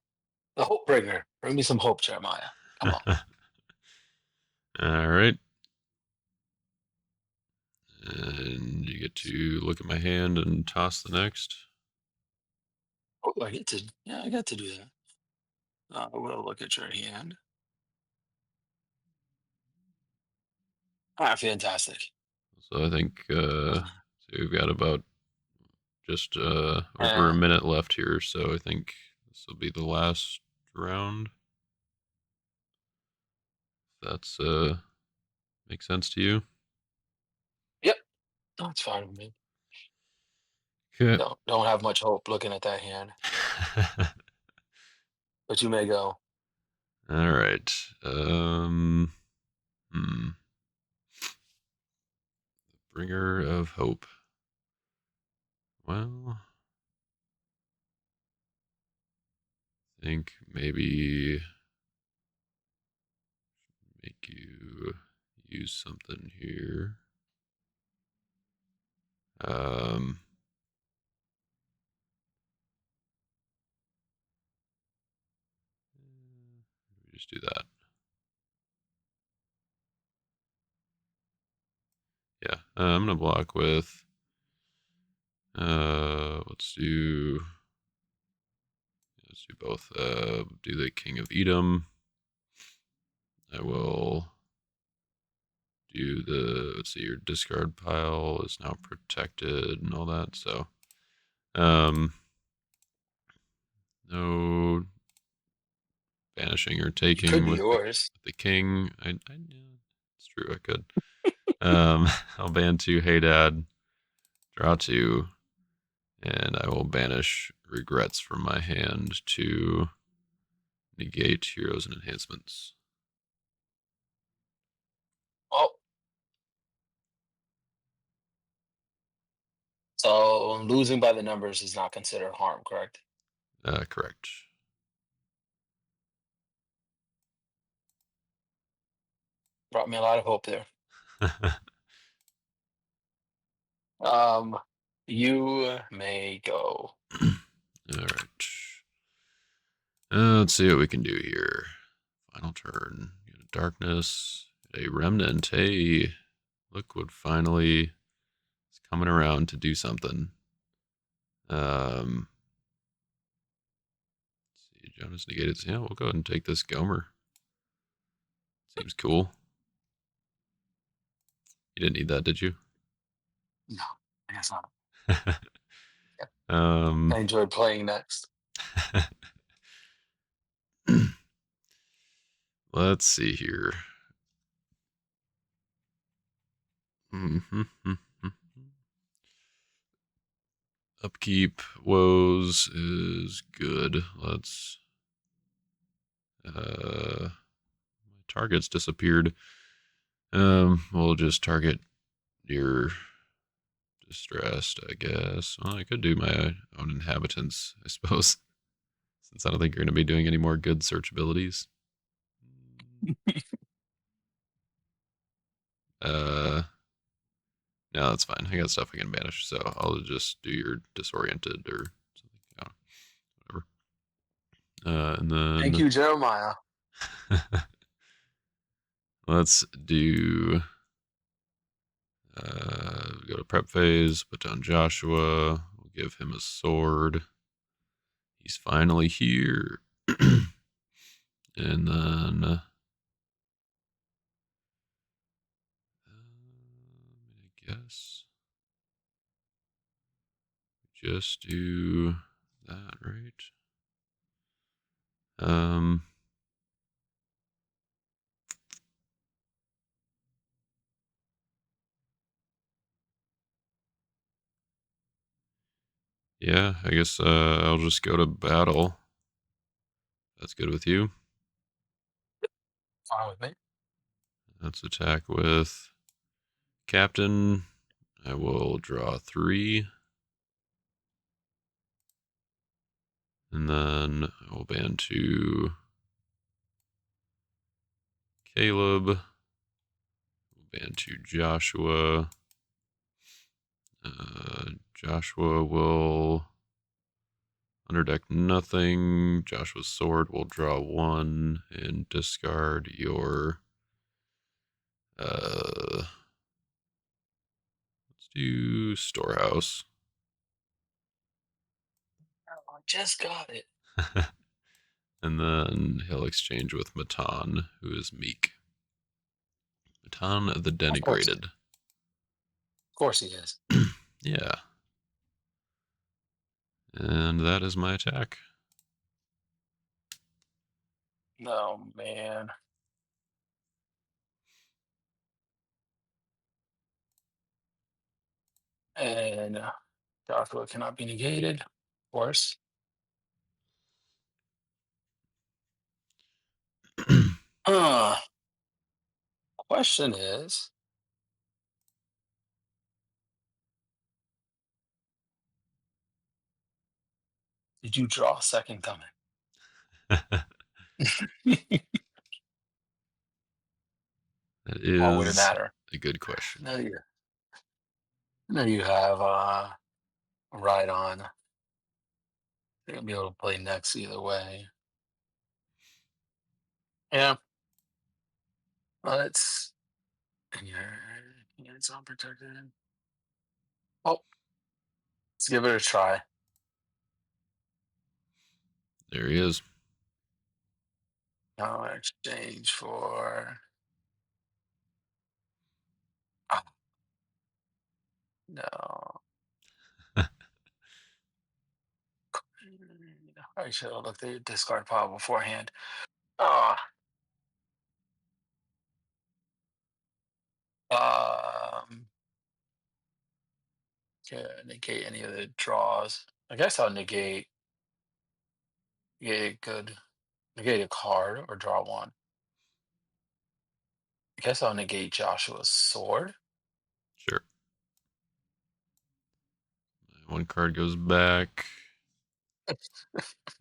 the hope bringer. Bring me some hope, Jeremiah. Come on. All right. And you get to look at my hand and toss the next. Oh, I get to. Yeah, I got to do that. We'll look at your hand. Ah, fantastic. So I think so we've got about just over a And minute left here. So I think this will be the last round. If that's makes sense to you. yep, that's fine with me. Okay. Don't have much hope looking at that hand, but you may go. All right. Bringer of hope. Well, I think maybe make you use something here. Just do that. Yeah, I'm gonna block with. Let's do both. Do the King of Edom. I will do the. Let's see, your discard pile is now protected and all that. So, no banishing or It taking could be with yours. the king. Yeah, it's true. I could. I'll ban 2 Hey Dad, draw 2, and I will banish regrets from my hand to negate heroes and enhancements. Oh, so losing by the numbers is not considered harm, correct? Correct. Brought me a lot of hope there. You may go. All right. Let's see what we can do here. Final turn. Get a darkness. A remnant. Hey, Liquid finally is coming around to do something. Let's see. Jonas negated. Yeah, we'll go ahead and take this Gomer. Seems cool. You didn't need that, did you? No, I guess not. um, I enjoyed playing next. Let's see here. Upkeep woes is good. Let's. My target's disappeared. We'll just target your distressed, I guess. Well, I could do my own inhabitants, I suppose, since I don't think you're going to be doing any more good search abilities. No, that's fine. I got stuff I can banish, so I'll just do your disoriented or something. Whatever. And then Thank you, Jeremiah. let's do. Go to prep phase. Put down Joshua. We'll give him a sword. He's finally here. And then I guess just do that, right? Yeah, I guess I'll just go to battle. That's good with you. Fine with me. Let's attack with Captain. I will draw 3. And then I will ban 2 Caleb. We'll ban 2 Joshua. Joshua will underdeck nothing. Joshua's sword will draw 1 and discard your. Let's do Storehouse. Oh, I just got it. And then he'll exchange with Matan, who is meek. Matan the Denigrated. Of course he is. Yeah. And that is my attack. Oh, man. And Joshua cannot be negated, of course. Question is, did you draw second coming? That Or would it is matter? a good question. No, you have right on. You're gonna be able to play next either way. Yeah. Well, it's and it's unprotected. Oh, let's give it a try. There he is. Now exchange for ah, no. I should have looked at your discard pile beforehand. Ah, can negate any of the draws. I guess I'll negate negate a card or draw one. I guess I'll negate Joshua's sword. Sure. 1 card goes back.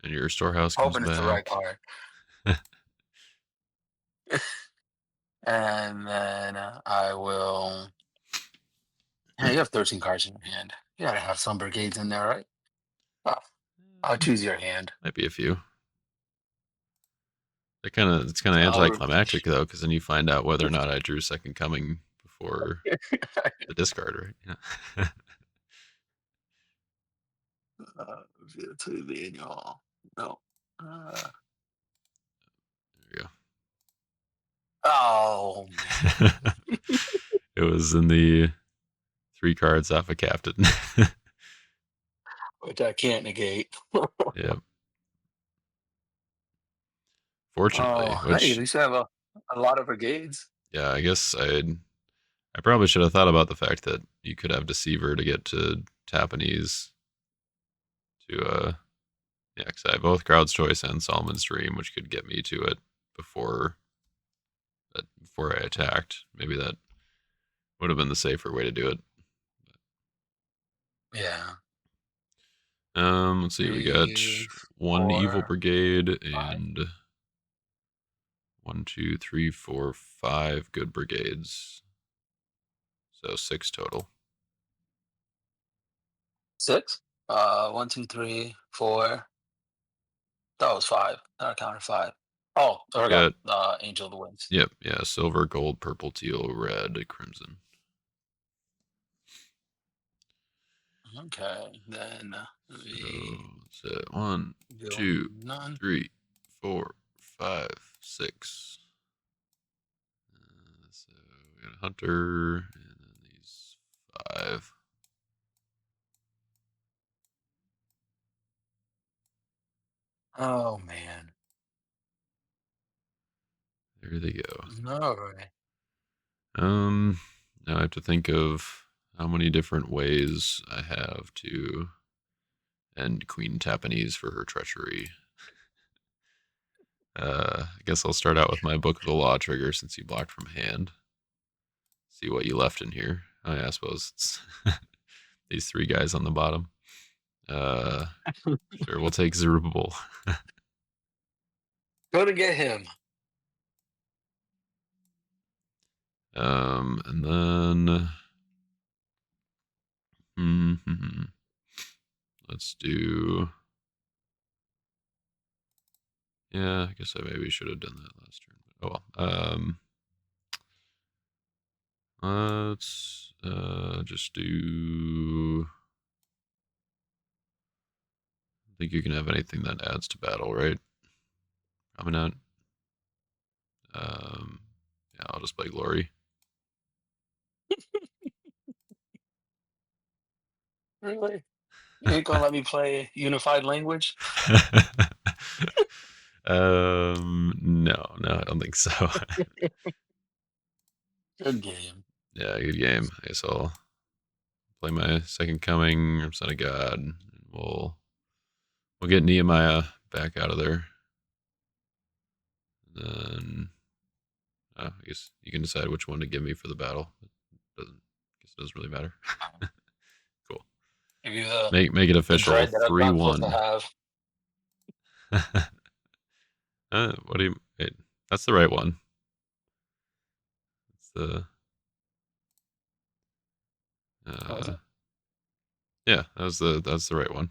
And your Storehouse comes Hoping it's the right back. card. And then I will. Hey, you have 13 cards in your hand. You gotta have some brigades in there, right? Oh, I'll choose your hand. Might be a few. It's kind of So anticlimactic though, because then you find out whether or not I drew second coming before the discard, right? Yeah. To the annual. No. There you Oh go. man. It was in the 3 cards off a captain. Which I can't negate. Yep. Fortunately, Oh, hey, at which least you have a lot of brigades. yeah, I guess I probably should have thought about the fact that you could have Deceiver to get to Tapanese to yeah, because I have both Crowd's Choice and Solomon's Dream, which could get me to it before I attacked. Maybe that would have been the safer way to do it. Yeah. Let's see. We got 3, 1 evil 4, brigade 5. and 1, 2, 3, 4, 5 good brigades. So 6 total. 6. 1, 2, 3, 4. That was 5. That counted 5. Oh, I forgot. Got Angel of the Winds. yep, yeah, silver, gold, purple, teal, red, crimson. Okay, then So that's it. 1, 2, none. 3, 4, 5, 6. So we got a hunter, and then these 5. Oh man. There they go. All right. Now I have to think of how many different ways I have to end Queen Tapanese for her treachery. I guess I'll start out with my Book of the Law trigger since you blocked from hand. See what you left in here. Oh yeah, I suppose it's these three guys on the bottom. Sure, we'll take Zerubbabel. Go to get him. And then let's do. Yeah, I guess I maybe should have done that last turn. But oh well. Let's just do. I think you can have anything that adds to battle, right? Probably not. Yeah, I'll just play Glory. Really? You ain't gonna let me play Unified Language? No, I don't think so. Good game. Yeah, good game. I guess I'll play my second coming or Son of God. And we'll get Nehemiah back out of there. And then I guess you can decide which one to give me for the battle. I guess it doesn't really matter. Cool. Give you Make it official. dread that I'm not supposed to 3-1. have. What do you? Wait, that's the right one. It's the. Yeah, that's the right one.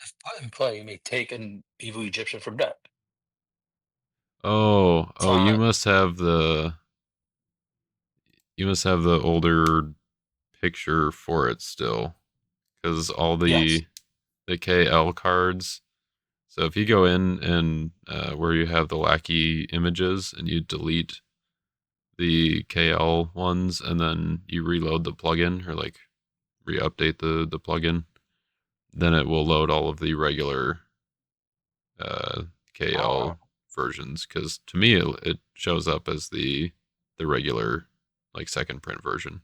If put in play, you may take an evil Egyptian from deck. Oh, you Fine. must have the. You must have the older picture for it still, because all Yes. the KL cards. So if you go in and where you have the Lackey images and you delete the KL ones and then you reload the plugin or like re-update the plugin, then it will load all of the regular KL versions. Because to me, it shows up as the regular like second print version.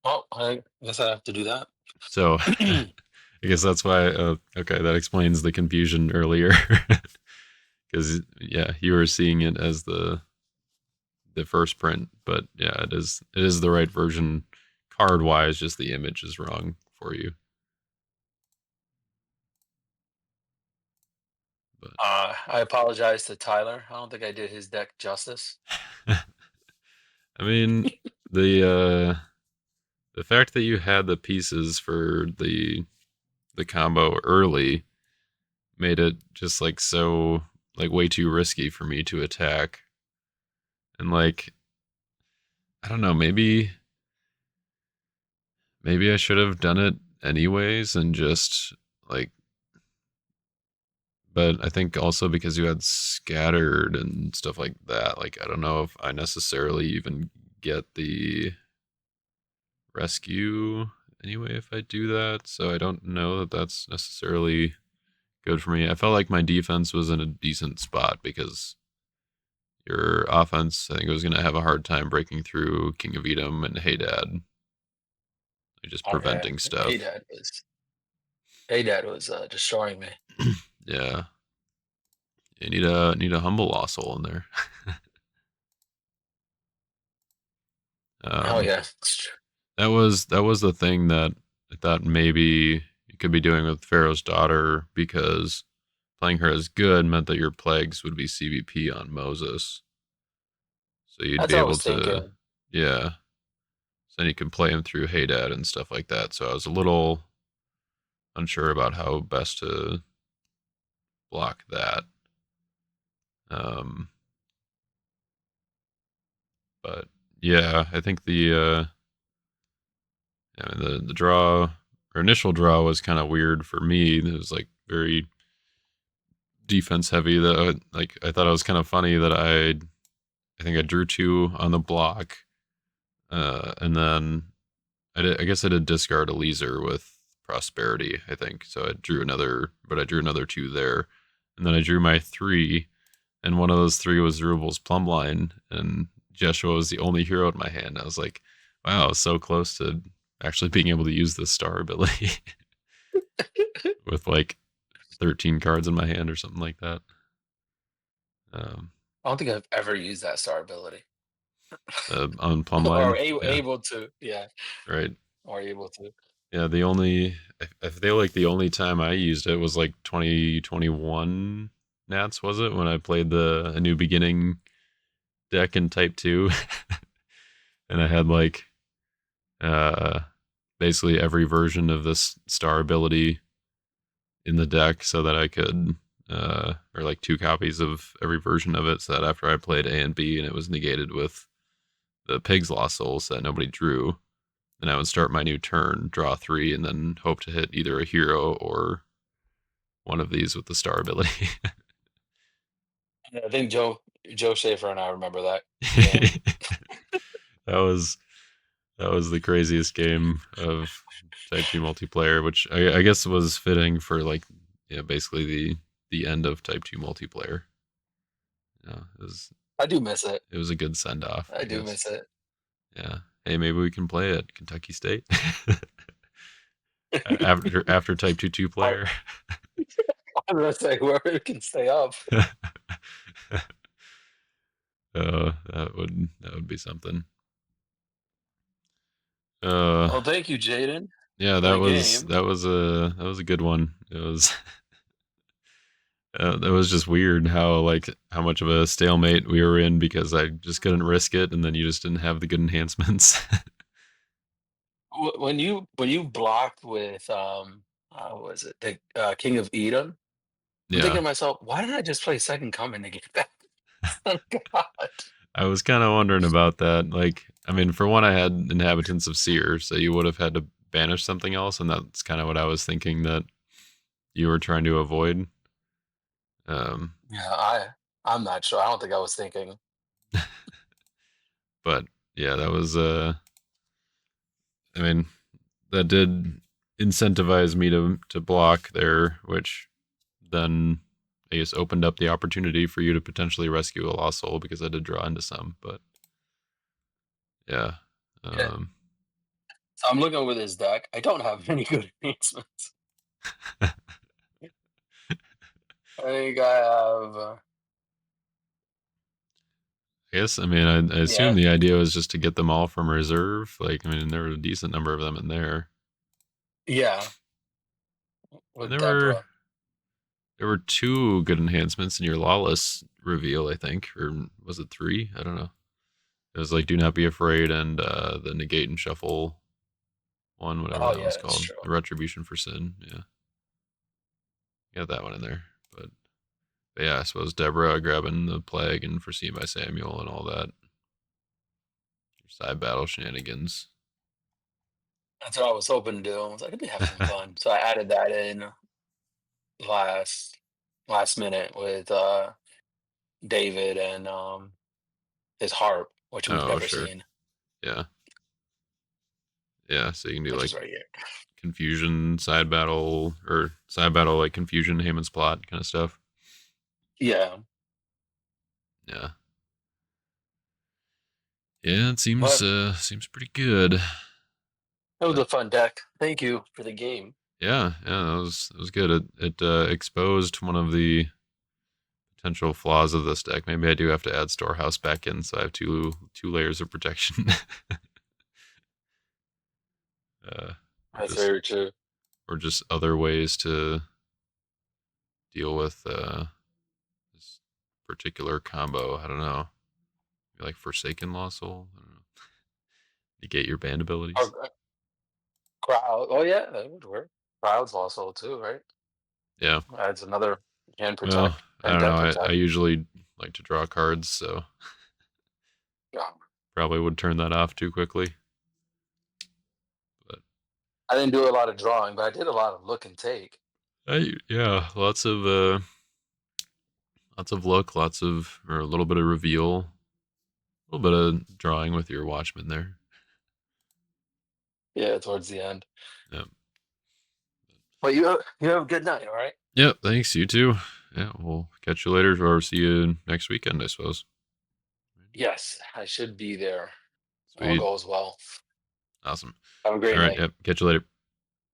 Well, I guess I have to do that. So I guess that's why. Okay, that explains the confusion earlier. Because yeah, you were seeing it as the first print, but yeah, it is the right version card wise. Just the image is wrong for you. But I apologize to Tyler. I don't think I did his deck justice. I mean, the fact that you had the pieces for the combo early made it just like so like way too risky for me to attack. And like I don't know, maybe I should have done it anyways and just like but I think also because you had scattered and stuff like that, like I don't know if I necessarily even get the rescue anyway if I do that. So I don't know that that's necessarily good for me. I felt like my defense was in a decent spot because your offense, I think, was going to have a hard time breaking through King of Edom and Hey Dad, like just preventing stuff. Hey Dad was destroying me. Yeah, you need a humble loss hole in there. Oh yeah, that was the thing that I thought maybe you could be doing with Pharaoh's daughter because playing her as good meant that your plagues would be CVP on Moses. So you'd that's be what I able was to, thinking. yeah. So then you can play him through Hey Dad and stuff like that. So I was a little unsure about how best to block that. Um, but yeah, I think the draw or initial draw was kind of weird for me. It was like very defense heavy. That like I thought it was kind of funny that I think I drew 2 on the block, and then I guess I did discard a Leaser with Prosperity, I think. So I drew another 2 there. And then I drew my 3, and one of those 3 was Zerubbabel's Plumbline, and Jeshua was the only hero in my hand. I was like, wow, I was so close to actually being able to use this star ability with like 13 cards in my hand or something like that. I don't think I've ever used that star ability. on plumb or line. Yeah, able to, yeah, right. or able to. Yeah, I feel like the only time I used it was like 2021 Nats, was it? When I played a new beginning deck in Type 2. And I had like uh basically every version of this star ability in the deck so that I could or like two copies of every version of it so that after I played A and B and it was negated with the Pig's Lost Soul so that nobody drew, then I would start my new turn, draw 3, and then hope to hit either a hero or one of these with the star ability. I think Joe Schaefer and I remember that game. that was that was the craziest game of Type 2 multiplayer, which I guess was fitting for like basically the end of Type 2 multiplayer. Yeah, I do miss it. it was a good send off, I I do guess. miss it. Yeah. Hey, maybe we can play at Kentucky State after Type 2 I, player. I'm gonna say whoever can stay up. That would be something. Uh, Well, thank you, Jaden, yeah, for that the was game. a good one. It was that was just weird how much of a stalemate we were in because I just couldn't risk it, and then you just didn't have the good enhancements. When you blocked with what was it the King of Edom? I'm thinking Yeah, to myself, why didn't I just play Second Coming to get that? Oh, God. I was kind of wondering about that. Like, I mean, for one, I had Inhabitants of Seer, so you would have had to banish something else, and that's kind of what I was thinking that you were trying to avoid. Um, Yeah, I'm not sure. I don't think I was thinking. but yeah, that was I mean, that did incentivize me to block there, which then I guess opened up the opportunity for you to potentially rescue a lost soul because I did draw into some. But yeah, Yeah. So I'm looking over this deck. I don't have any good enhancements. I think I have. I guess I mean I assume Yeah, the idea was just to get them all from reserve. Like I mean there were a decent number of them in there, yeah, and with Deborah. there were two good enhancements in your lawless reveal. I think, or was it three? I don't know. It was like do not be afraid and the negate and shuffle one, whatever Oh that yeah, was that's called, true. the retribution for sin. Yeah, got that one in there. But yeah, I suppose Deborah grabbing the plague and foreseen by Samuel and all that. Your side battle shenanigans. That's what I was hoping to do. I was like, let me have some fun. So I added that in last last minute with David and his harp, which we've Oh never sure, seen, yeah, yeah. So you can do which like is right here. confusion side battle or side battle like confusion Haman's plot kind of stuff. Yeah, Yeah, yeah. It seems but seems pretty good. it was But a fun deck. Thank you for the game. yeah, that was good. It exposed one of the potential flaws of this deck. Maybe I do have to add storehouse back in, so I have two layers of protection. or That's just very true. or just other ways to deal with this particular combo. I don't know. Like Forsaken Lost Soul. I don't know. Negate your band abilities. Or, crowd. Oh yeah, that would work. Crowd's also too, right? Yeah. Adds another hand Well, protect I and don't know. dead I protect. usually like to draw cards, so Yeah. probably would turn that off too quickly. But I didn't do a lot of drawing, but I did a lot of look and take. yeah, lots of look, lots of or a little bit of reveal, a little bit of drawing with your Watchman there. Yeah, towards the end. Yep. But you have a good night, all right? Yep. Thanks. You too. Yeah. We'll catch you later, or see you next weekend, I suppose. Yes, I should be there. All Sweet. goes well. Awesome. Have a All great right. night. Yep. Catch you later.